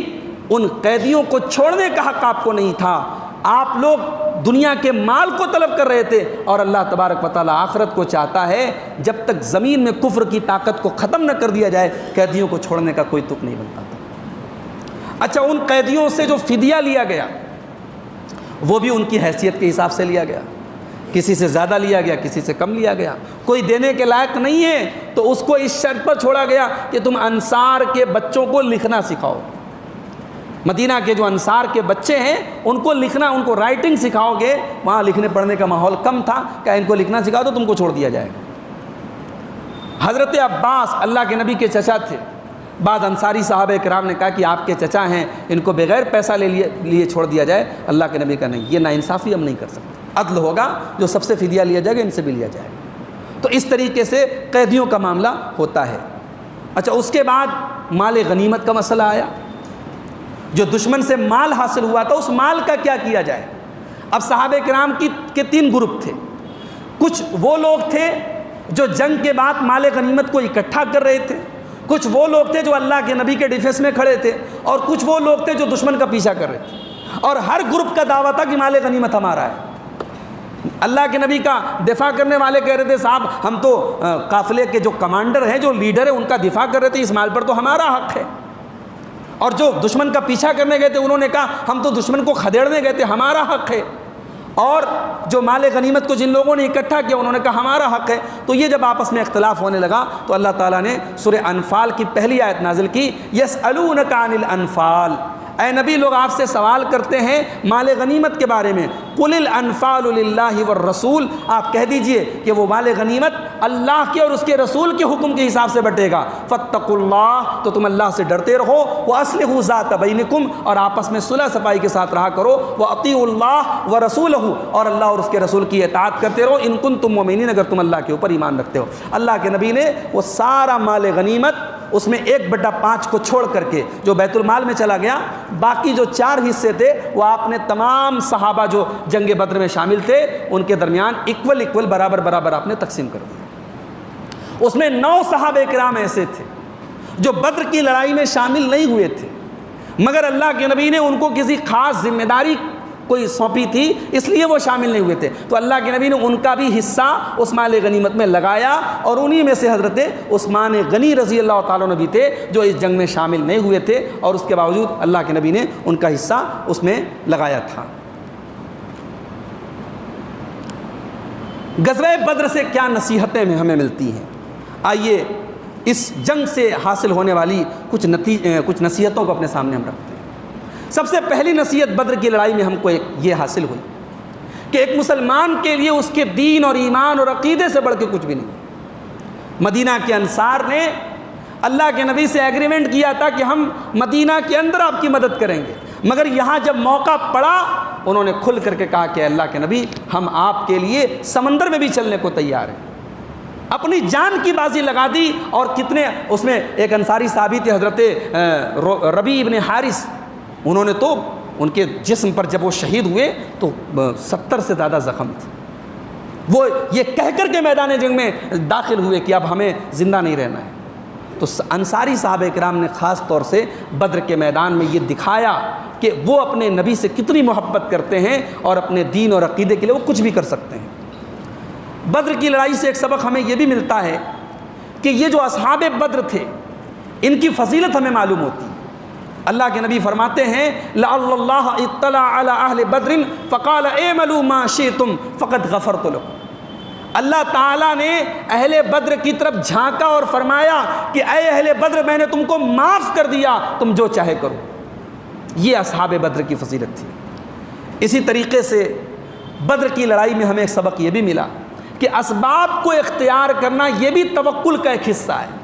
ان قیدیوں کو چھوڑنے کا حق آپ کو نہیں تھا، آپ لوگ دنیا کے مال کو طلب کر رہے تھے، اور اللہ تبارک و تعالیٰ آخرت کو چاہتا ہے، جب تک زمین میں کفر کی طاقت کو ختم نہ کر دیا جائے قیدیوں کو چھوڑنے کا کوئی تک نہیں بنتا تھا۔ اچھا، ان قیدیوں سے جو فدیہ لیا گیا وہ بھی ان کی حیثیت کے حساب سے لیا گیا کسی سے زیادہ لیا گیا، کسی سے کم لیا گیا، کوئی دینے کے لائق نہیں ہے تو اس کو اس شرط پر چھوڑا گیا کہ تم انصار کے بچوں کو لکھنا سکھاؤ۔ مدینہ کے جو انصار کے بچے ہیں ان کو لکھنا، ان کو رائٹنگ سکھاؤ گے، وہاں لکھنے پڑھنے کا ماحول کم تھا، کہ ان کو لکھنا سکھا دو تم کو چھوڑ دیا جائے گا۔ حضرت عباس اللہ کے نبی کے چچا تھے، بعد انصاری صحابہ کرام نے کہا کہ آپ کے چچا ہیں، ان کو بغیر پیسہ لیے چھوڑ دیا جائے۔ اللہ کے نبی کا نہیں، یہ ناانصافی ہم نہیں کر سکتے، عدل ہوگا، جو سب سے فدیہ لیا جائے گا ان سے بھی لیا جائے گا۔ تو اس طریقے سے قیدیوں کا معاملہ ہوتا ہے۔ اچھا، اس کے بعد مال غنیمت کا مسئلہ آیا، جو دشمن سے مال حاصل ہوا تھا اس مال کا کیا کیا جائے۔ اب صحابہ کرام کے 3 گروپ تھے۔ کچھ وہ لوگ تھے جو جنگ کے بعد مال غنیمت کو اکٹھا کر رہے تھے، کچھ وہ لوگ تھے جو اللہ کے نبی کے ڈیفینس میں کھڑے تھے، اور کچھ وہ لوگ تھے جو دشمن کا پیچھا کر رہے تھے، اور ہر گروپ کا دعویٰ تھا کہ مال غنیمت ہمارا ہے۔ اللہ کے نبی کا دفاع کرنے والے کہہ رہے تھے صاحب ہم تو قافلے کے جو کمانڈر ہیں، جو لیڈر ہیں، ان کا دفاع کر رہے تھے، اس مال پر تو ہمارا حق ہے۔ اور جو دشمن کا پیچھا کرنے گئے تھے انہوں نے کہا ہم تو دشمن کو کھدیڑنے گئے تھے، ہمارا حق ہے۔ اور جو مال غنیمت کو جن لوگوں نے اکٹھا کیا انہوں نے کہا ہمارا حق ہے۔ تو یہ جب آپس میں اختلاف ہونے لگا تو اللہ تعالیٰ نے سورہ انفال کی پہلی آیت نازل کی، یسألونک عن الانفال، اے نبی لوگ آپ سے سوال کرتے ہیں مال غنیمت کے بارے میں، قل الانفال للہ والرسول، آپ کہہ دیجئے کہ وہ مال غنیمت اللہ کے اور اس کے رسول کے حکم کے حساب سے بٹے گا، فاتقوا اللہ، تو تم اللہ سے ڈرتے رہو، واصلحوا ذات بینکم، اور آپس میں صلح صفائی کے ساتھ رہا کرو، واطیعوا اللہ ورسولہ، اور اللہ اور اس کے رسول کی اطاعت کرتے رہو، ان کنتم مؤمنین، اگر تم اللہ کے اوپر ایمان رکھتے ہو۔ اللہ کے نبی نے وہ سارا مال غنیمت اس میں 1/5 کو چھوڑ کر کے جو بیت المال میں چلا گیا، باقی جو 4 حصے تھے وہ آپ نے تمام صحابہ جو جنگ بدر میں شامل تھے ان کے درمیان ایکول برابر آپ نے تقسیم کر دیا۔ اس میں 9 صحابہ کرام ایسے تھے جو بدر کی لڑائی میں شامل نہیں ہوئے تھے، مگر اللہ کے نبی نے ان کو کسی خاص ذمہ داری کوئی سونپی تھی اس لیے وہ شامل نہیں ہوئے تھے، تو اللہ کے نبی نے ان کا بھی حصہ اس مال غنیمت میں لگایا، اور انہی میں سے حضرت عثمان غنی رضی اللہ تعالیٰ عنہ بھی تھے جو اس جنگ میں شامل نہیں ہوئے تھے، اور اس کے باوجود اللہ کے نبی نے ان کا حصہ اس میں لگایا تھا۔ غزوہ بدر سے کیا نصیحتیں ہمیں ملتی ہیں؟ آئیے اس جنگ سے حاصل ہونے والی کچھ نصیحتوں کو اپنے سامنے ہم رکھتے ہیں۔ سب سے پہلی نصیحت بدر کی لڑائی میں ہم کو یہ حاصل ہوئی کہ ایک مسلمان کے لیے اس کے دین اور ایمان اور عقیدے سے بڑھ کے کچھ بھی نہیں۔ مدینہ کے انصار نے اللہ کے نبی سے ایگریمنٹ کیا تھا کہ ہم مدینہ کے اندر آپ کی مدد کریں گے، مگر یہاں جب موقع پڑا انہوں نے کھل کر کے کہا کہ اللہ کے نبی ہم آپ کے لیے سمندر میں بھی چلنے کو تیار ہیں، اپنی جان کی بازی لگا دی۔ اور کتنے اس میں ایک انصاری صحابی تھے حضرت ربیع ابن حارث، انہوں نے تو ان کے جسم پر جب وہ شہید ہوئے تو 70 سے زیادہ زخم تھے، وہ یہ کہہ کر کے میدان جنگ میں داخل ہوئے کہ اب ہمیں زندہ نہیں رہنا ہے۔ تو انصاری صحابہ کرام نے خاص طور سے بدر کے میدان میں یہ دکھایا کہ وہ اپنے نبی سے کتنی محبت کرتے ہیں اور اپنے دین اور عقیدے کے لیے وہ کچھ بھی کر سکتے ہیں۔ بدر کی لڑائی سے ایک سبق ہمیں یہ بھی ملتا ہے کہ یہ جو اصحاب بدر تھے ان کی فضیلت ہمیں معلوم ہوتی ہے۔ اللہ کے نبی فرماتے ہیں لعل اللہ اطلع علی اہل بدر فقال اعملوا ما شئتم فقد غفرت لكم، اللہ تعالیٰ نے اہل بدر کی طرف جھانکا اور فرمایا کہ اے اہل بدر میں نے تم کو معاف کر دیا، تم جو چاہے کرو۔ یہ اصحاب بدر کی فضیلت تھی۔ اسی طریقے سے بدر کی لڑائی میں ہمیں ایک سبق یہ بھی ملا کہ اسباب کو اختیار کرنا یہ بھی توکل کا ایک حصہ ہے۔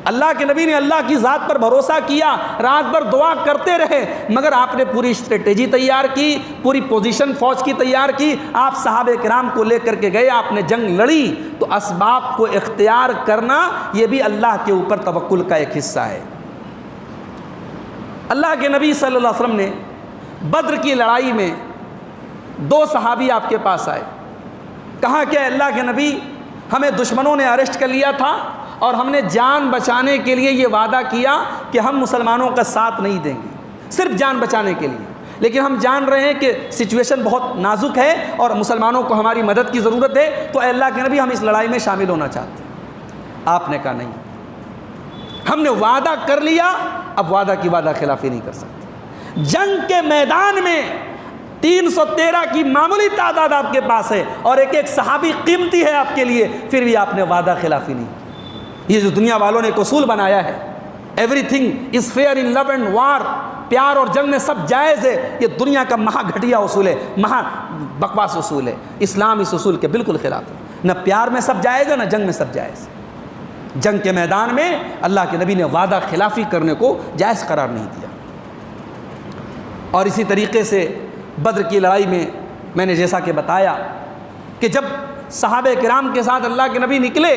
اللہ کے نبی نے اللہ کی ذات پر بھروسہ کیا، رات بھر دعا کرتے رہے، مگر آپ نے پوری اسٹریٹجی تیار کی، پوری پوزیشن فوج کی تیار کی، آپ صحابہ کرام کو لے کر کے گئے، آپ نے جنگ لڑی۔ تو اسباب کو اختیار کرنا یہ بھی اللہ کے اوپر توکل کا ایک حصہ ہے۔ اللہ کے نبی صلی اللہ علیہ وسلم نے بدر کی لڑائی میں 2 صحابی آپ کے پاس آئے، کہا کہ اللہ کے نبی ہمیں دشمنوں نے اریسٹ کر لیا تھا اور ہم نے جان بچانے کے لیے یہ وعدہ کیا کہ ہم مسلمانوں کا ساتھ نہیں دیں گے، صرف جان بچانے کے لیے، لیکن ہم جان رہے ہیں کہ سچویشن بہت نازک ہے اور مسلمانوں کو ہماری مدد کی ضرورت ہے، تو اے اللہ کے نبی ہم اس لڑائی میں شامل ہونا چاہتے ہیں۔ آپ نے کہا نہیں، ہم نے وعدہ کر لیا، اب وعدہ کی وعدہ خلافی نہیں کر سکتے۔ جنگ کے میدان میں 313 کی معمولی تعداد آپ کے پاس ہے اور ایک ایک صحابی قیمتی ہے آپ کے لیے، پھر بھی آپ نے وعدہ خلافی نہیں کی۔ یہ جو دنیا والوں نے ایک اصول بنایا ہے، everything is fair in love and war, پیار اور جنگ میں سب جائز ہے، یہ دنیا کا مہا گھٹیا اصول ہے، مہا بکواس اصول ہے۔ اسلام اس اصول کے بالکل خلاف ہے، نہ پیار میں سب جائز ہے نہ جنگ میں سب جائز ہے۔ جنگ کے میدان میں اللہ کے نبی نے وعدہ خلافی کرنے کو جائز قرار نہیں دیا۔ اور اسی طریقے سے بدر کی لڑائی میں نے جیسا کہ بتایا کہ جب صحابہ کرام کے ساتھ اللہ کے نبی نکلے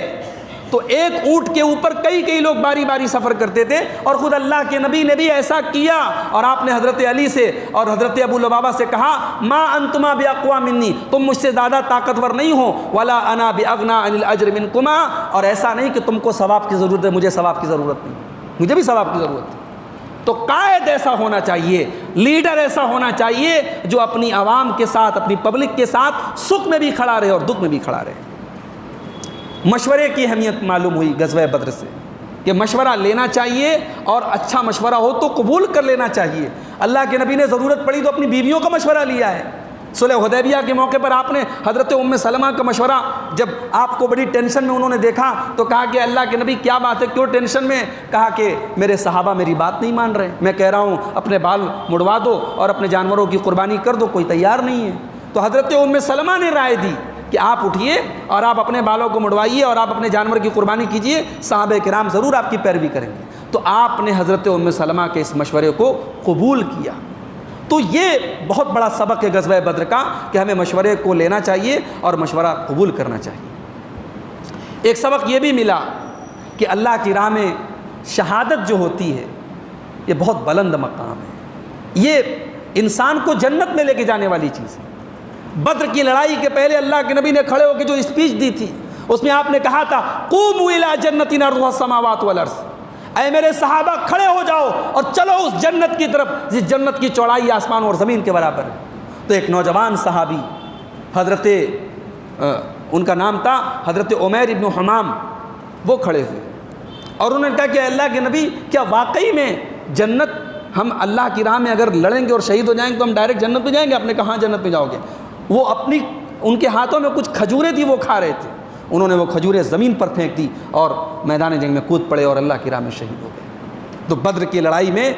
تو ایک اونٹ کے اوپر کئی لوگ باری باری سفر کرتے تھے، اور خود اللہ کے نبی نے بھی ایسا کیا، اور آپ نے حضرت علی سے اور حضرت ابو لبابہ سے کہا ما انتما باقوا منی، تم مجھ سے زیادہ طاقتور نہیں ہو، ولا انا باغنا عن الاجر منکما، اور ایسا نہیں کہ تم کو ثواب کی ضرورت ہے، مجھے ثواب کی ضرورت نہیں، مجھے بھی ثواب کی ضرورت ہے۔ تو قائد ایسا ہونا چاہیے، لیڈر ایسا ہونا چاہیے جو اپنی عوام کے ساتھ، اپنی پبلک کے ساتھ سکھ میں بھی کھڑا رہے اور دکھ میں بھی کھڑا رہے۔ مشورے کی اہمیت معلوم ہوئی غزوہ بدر سے کہ مشورہ لینا چاہیے، اور اچھا مشورہ ہو تو قبول کر لینا چاہیے۔ اللہ کے نبی نے ضرورت پڑی تو اپنی بیویوں کا مشورہ لیا ہے۔ صلح حدیبیہ کے موقع پر آپ نے حضرت ام سلمہ کا مشورہ، جب آپ کو بڑی ٹینشن میں انہوں نے دیکھا تو کہا کہ اللہ کے نبی کیا بات ہے، کیوں ٹینشن میں؟ کہا کہ میرے صحابہ میری بات نہیں مان رہے، میں کہہ رہا ہوں اپنے بال مڑوا دو اور اپنے جانوروں کی قربانی کر دو، کوئی تیار نہیں ہے۔ تو حضرت ام سلمہ نے رائے دی کہ آپ اٹھیے اور آپ اپنے بالوں کو مڑوائیے اور آپ اپنے جانور کی قربانی کیجئے، صحابہ کرام ضرور آپ کی پیروی کریں گے۔ تو آپ نے حضرت ام سلمہ کے اس مشورے کو قبول کیا۔ تو یہ بہت بڑا سبق ہے غزوہ بدر کا کہ ہمیں مشورے کو لینا چاہیے اور مشورہ قبول کرنا چاہیے۔ ایک سبق یہ بھی ملا کہ اللہ کی راہ میں شہادت جو ہوتی ہے یہ بہت بلند مقام ہے، یہ انسان کو جنت میں لے کے جانے والی چیز ہے۔ بدر کی لڑائی کے پہلے اللہ کے نبی نے کھڑے ہو کے جو اسپیچ دی تھی اس میں آپ نے کہا تھا قوموا الی جنت عرضها السماوات والارض، اے میرے صحابہ کھڑے ہو جاؤ اور چلو اس جنت کی طرف جس جنت کی چوڑائی آسمان اور زمین کے برابر ہے۔ تو ایک نوجوان صحابی حضرت ان کا نام تھا حضرت عمیر ابن حمام، وہ کھڑے ہوئے اور انہوں نے کہا کہ اللہ کے نبی کیا واقعی میں جنت، ہم اللہ کی راہ میں اگر لڑیں گے اور شہید ہو جائیں گے تو ہم ڈائریکٹ جنت میں جائیں گے؟ آپ نے کہا ہاں جنت میں جاؤ گے۔ وہ ان کے ہاتھوں میں کچھ کھجوریں تھی، وہ کھا رہے تھے، انہوں نے وہ کھجوریں زمین پر پھینک دی اور میدان جنگ میں کود پڑے اور اللہ کی راہ میں شہید ہو گئے۔ تو بدر کی لڑائی میں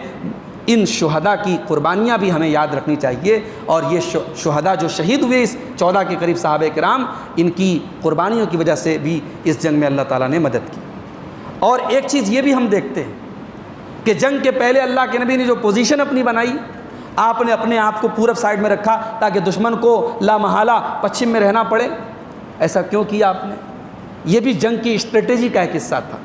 ان شہداء کی قربانیاں بھی ہمیں یاد رکھنی چاہیے، اور یہ شہداء جو شہید ہوئے اس 14 کے قریب صحابہ کرام، ان کی قربانیوں کی وجہ سے بھی اس جنگ میں اللہ تعالیٰ نے مدد کی۔ اور ایک چیز یہ بھی ہم دیکھتے ہیں کہ جنگ کے پہلے اللہ کے نبی نے جو پوزیشن اپنی بنائی، آپ نے اپنے آپ کو پورب سائڈ میں رکھا تاکہ دشمن کو لا محالہ پچھم میں رہنا پڑے۔ ایسا کیوں کیا آپ نے؟ یہ بھی جنگ کی اسٹریٹجی کا ایک حصہ تھا۔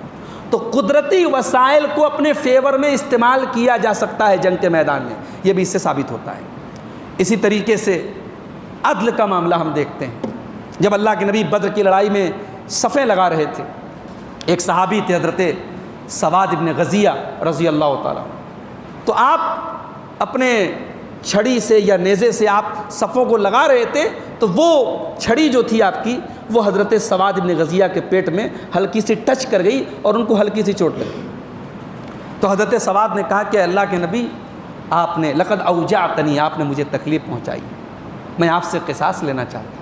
تو قدرتی وسائل کو اپنے فیور میں استعمال کیا جا سکتا ہے جنگ کے میدان میں، یہ بھی اس سے ثابت ہوتا ہے۔ اسی طریقے سے عدل کا معاملہ ہم دیکھتے ہیں۔ جب اللہ کے نبی بدر کی لڑائی میں صفیں لگا رہے تھے، ایک صحابی تھے حضرت سواد ابن غزیہ رضی اللہ تعالیٰ، تو آپ اپنے چھڑی سے یا نیزے سے آپ صفوں کو لگا رہے تھے، تو وہ چھڑی جو تھی آپ کی وہ حضرت سواد ابن غزیہ کے پیٹ میں ہلکی سی ٹچ کر گئی اور ان کو ہلکی سی چوٹ لگی۔ تو حضرت سواد نے کہا کہ اللہ کے نبی آپ نے لقد اوجعتنی، آپ نے مجھے تکلیف پہنچائی، میں آپ سے قصاص لینا چاہتا ہوں۔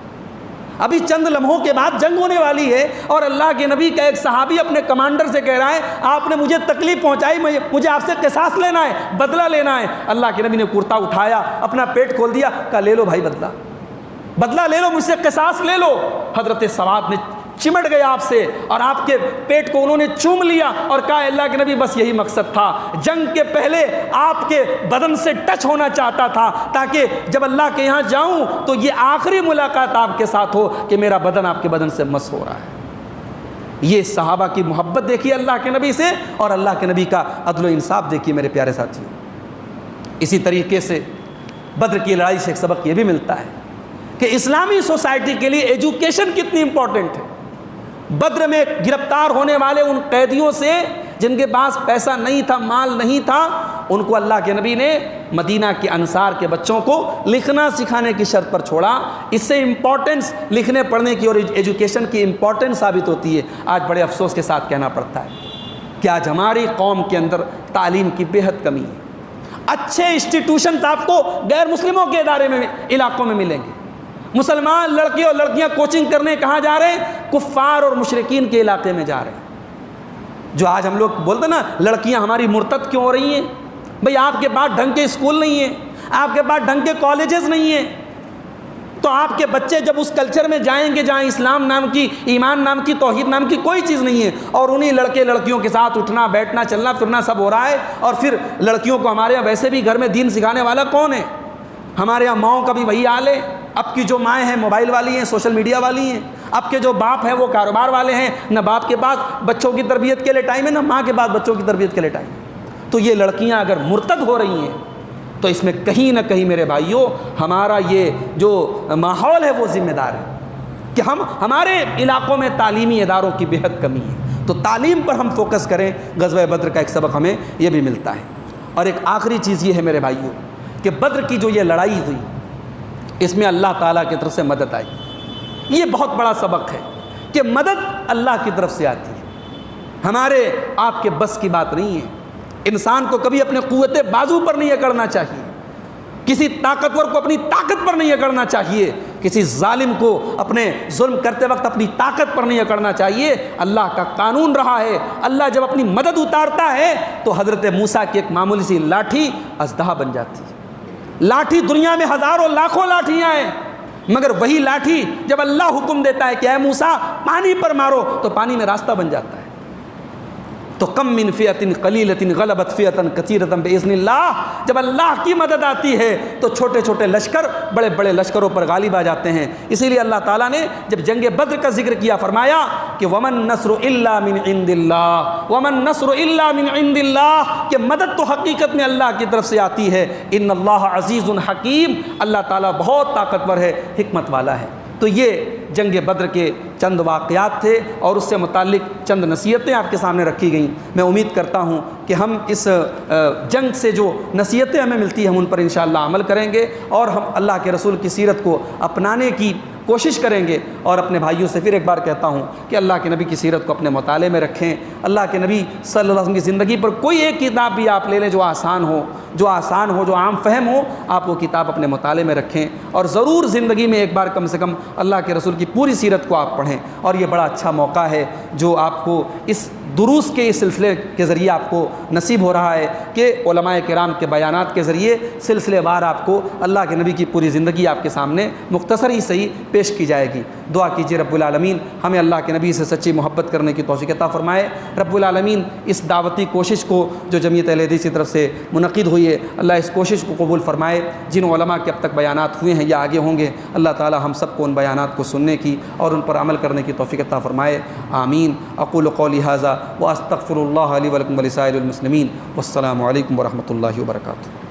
ابھی چند لمحوں کے بعد جنگ ہونے والی ہے اور اللہ کے نبی کا ایک صحابی اپنے کمانڈر سے کہہ رہا ہے آپ نے مجھے تکلیف پہنچائی، مجھے آپ سے قصاص لینا ہے، بدلہ لینا ہے۔ اللہ کے نبی نے کرتا اٹھایا، اپنا پیٹ کھول دیا، کہا لے لو بھائی بدلہ لے لو، مجھ سے قصاص لے لو۔ حضرت سواد نے چمٹ گئے آپ سے اور آپ کے پیٹ کو انہوں نے چوم لیا اور کہا اللہ کے نبی بس یہی مقصد تھا، جنگ کے پہلے آپ کے بدن سے ٹچ ہونا چاہتا تھا تاکہ جب اللہ کے یہاں جاؤں تو یہ آخری ملاقات آپ کے ساتھ ہو کہ میرا بدن آپ کے بدن سے مس ہو رہا ہے۔ یہ صحابہ کی محبت دیکھیے اللہ کے نبی سے، اور اللہ کے نبی کا عدل و انصاف دیکھیے میرے پیارے ساتھیوں۔ اسی طریقے سے بدر کی لڑائی سے ایک سبق یہ بھی ملتا ہے کہ اسلامی سوسائٹی کے لیے ایجوکیشن کتنی امپورٹنٹ ہے۔ بدر میں گرفتار ہونے والے ان قیدیوں سے جن کے پاس پیسہ نہیں تھا، مال نہیں تھا، ان کو اللہ کے نبی نے مدینہ کے انصار کے بچوں کو لکھنا سکھانے کی شرط پر چھوڑا۔ اس سے امپورٹنس لکھنے پڑھنے کی اور ایجوکیشن کی امپورٹنس ثابت ہوتی ہے۔ آج بڑے افسوس کے ساتھ کہنا پڑتا ہے کہ آج ہماری قوم کے اندر تعلیم کی بے حد کمی ہے۔ اچھے انسٹیٹیوشنز آپ کو غیر مسلموں کے ادارے میں علاقوں میں ملیں گے. مسلمان لڑکے اور لڑکیاں کوچنگ کرنے کہاں جا رہے ہیں؟ کفار اور مشرکین کے علاقے میں جا رہے ہیں. جو آج ہم لوگ بولتے ہیں نا لڑکیاں ہماری مرتد کیوں ہو رہی ہیں؟ بھئی آپ کے پاس ڈھنگ کے اسکول نہیں ہیں, آپ کے پاس ڈھنگ کے کالجز نہیں ہیں, تو آپ کے بچے جب اس کلچر میں جائیں گے جہاں اسلام نام کی, ایمان نام کی, توحید نام کی کوئی چیز نہیں ہے, اور انہی لڑکے لڑکیوں کے ساتھ اٹھنا بیٹھنا چلنا پھرنا سب ہو رہا ہے. اور پھر لڑکیوں کو ہمارے یہاں ویسے بھی گھر میں دین سکھانے والا کون ہے؟ ہمارے یہاں ماؤں کا بھی وہی حال ہے. اب کی جو مائیں ہیں موبائل والی ہیں, سوشل میڈیا والی ہیں. اب کے جو باپ ہیں وہ کاروبار والے ہیں, نہ باپ کے پاس بچوں کی تربیت کے لیے ٹائم ہے, نہ ماں کے پاس بچوں کی تربیت کے لیے ٹائم ہے. تو یہ لڑکیاں اگر مرتد ہو رہی ہیں تو اس میں کہیں نہ کہیں میرے بھائیوں ہمارا یہ جو ماحول ہے وہ ذمہ دار ہے کہ ہمارے علاقوں میں تعلیمی اداروں کی بےحد کمی ہے. تو تعلیم پر ہم فوکس کریں. غزوہ بدر کا ایک سبق ہمیں یہ بھی ملتا ہے. اور ایک آخری چیز یہ ہے میرے بھائیوں کہ بدر کی جو یہ لڑائی ہوئی اس میں اللہ تعالیٰ کی طرف سے مدد آئی. یہ بہت بڑا سبق ہے کہ مدد اللہ کی طرف سے آتی ہے, ہمارے آپ کے بس کی بات نہیں ہے. انسان کو کبھی اپنے قوت بازو پر نہیں اکڑنا چاہیے, کسی طاقتور کو اپنی طاقت پر نہیں اکڑنا چاہیے, کسی ظالم کو اپنے ظلم کرتے وقت اپنی طاقت پر نہیں اکڑنا چاہیے. اللہ کا قانون رہا ہے, اللہ جب اپنی مدد اتارتا ہے تو حضرت موسیٰ کی ایک معمولی سی لاٹھی اژدہا بن جاتی ہے. لاٹھی دنیا میں ہزاروں لاکھوں لاٹھیاں ہیں, مگر وہی لاٹھی جب اللہ حکم دیتا ہے کہ اے موسیٰ پانی پر مارو تو پانی میں راستہ بن جاتا ہے. تو کم من فئۃ قلیلۃ غلبت فئۃ کثیرۃ باذن اللہ. جب اللہ کی مدد آتی ہے تو چھوٹے چھوٹے لشکر بڑے بڑے لشکروں پر غالب آ جاتے ہیں. اسی لیے اللہ تعالیٰ نے جب جنگ بدر کا ذکر کیا فرمایا کہ ومن نصر الا من عند اللہ, ومن نصر الا من عند اللہ, کہ مدد تو حقیقت میں اللہ کی طرف سے آتی ہے. ان اللہ عزیز حکیم, اللہ تعالیٰ بہت طاقتور ہے, حکمت والا ہے. تو یہ جنگ بدر کے چند واقعات تھے اور اس سے متعلق چند نصیحتیں آپ کے سامنے رکھی گئیں. میں امید کرتا ہوں کہ ہم اس جنگ سے جو نصیحتیں ہمیں ملتی ہیں ہم ان پر انشاءاللہ عمل کریں گے اور ہم اللہ کے رسول کی سیرت کو اپنانے کی کوشش کریں گے. اور اپنے بھائیوں سے پھر ایک بار کہتا ہوں کہ اللہ کے نبی کی سیرت کو اپنے مطالعے میں رکھیں. اللہ کے نبی صلی اللہ علیہ وسلم کی زندگی پر کوئی ایک کتاب بھی آپ لے لیں جو آسان ہو, جو عام فہم ہو, آپ وہ کتاب اپنے مطالعے میں رکھیں اور ضرور زندگی میں ایک بار کم سے کم اللہ کے رسول کی پوری سیرت کو آپ پڑھیں. اور یہ بڑا اچھا موقع ہے جو آپ کو اس دروس کے اس سلسلے کے ذریعے آپ کو نصیب ہو رہا ہے کہ علماء کرام کے بیانات کے ذریعے سلسلے وار آپ کو اللہ کے نبی کی پوری زندگی آپ کے سامنے مختصر ہی صحیح پیش کی جائے گی. دعا کیجیے رب العالمین ہمیں اللہ کے نبی سے سچی محبت کرنے کی توفیق عطا فرمائے. رب العالمین اس دعوتی کوشش کو جو جمعیت اہل حدیث کی طرف سے منعقد ہوئی ہے اللہ اس کوشش کو قبول فرمائے. جن علماء کے اب تک بیانات ہوئے ہیں یا آگے ہوں گے اللہ تعالی ہم سب کو ان بیانات کو سننے کی اور ان پر عمل کرنے کی توفیق عطا فرمائے. آمین. اقول قولی ھذا واستغفر اللہ لی ولکم ولسائر المسلمین. والسلام علیکم ورحمۃ اللہ وبرکاتہ.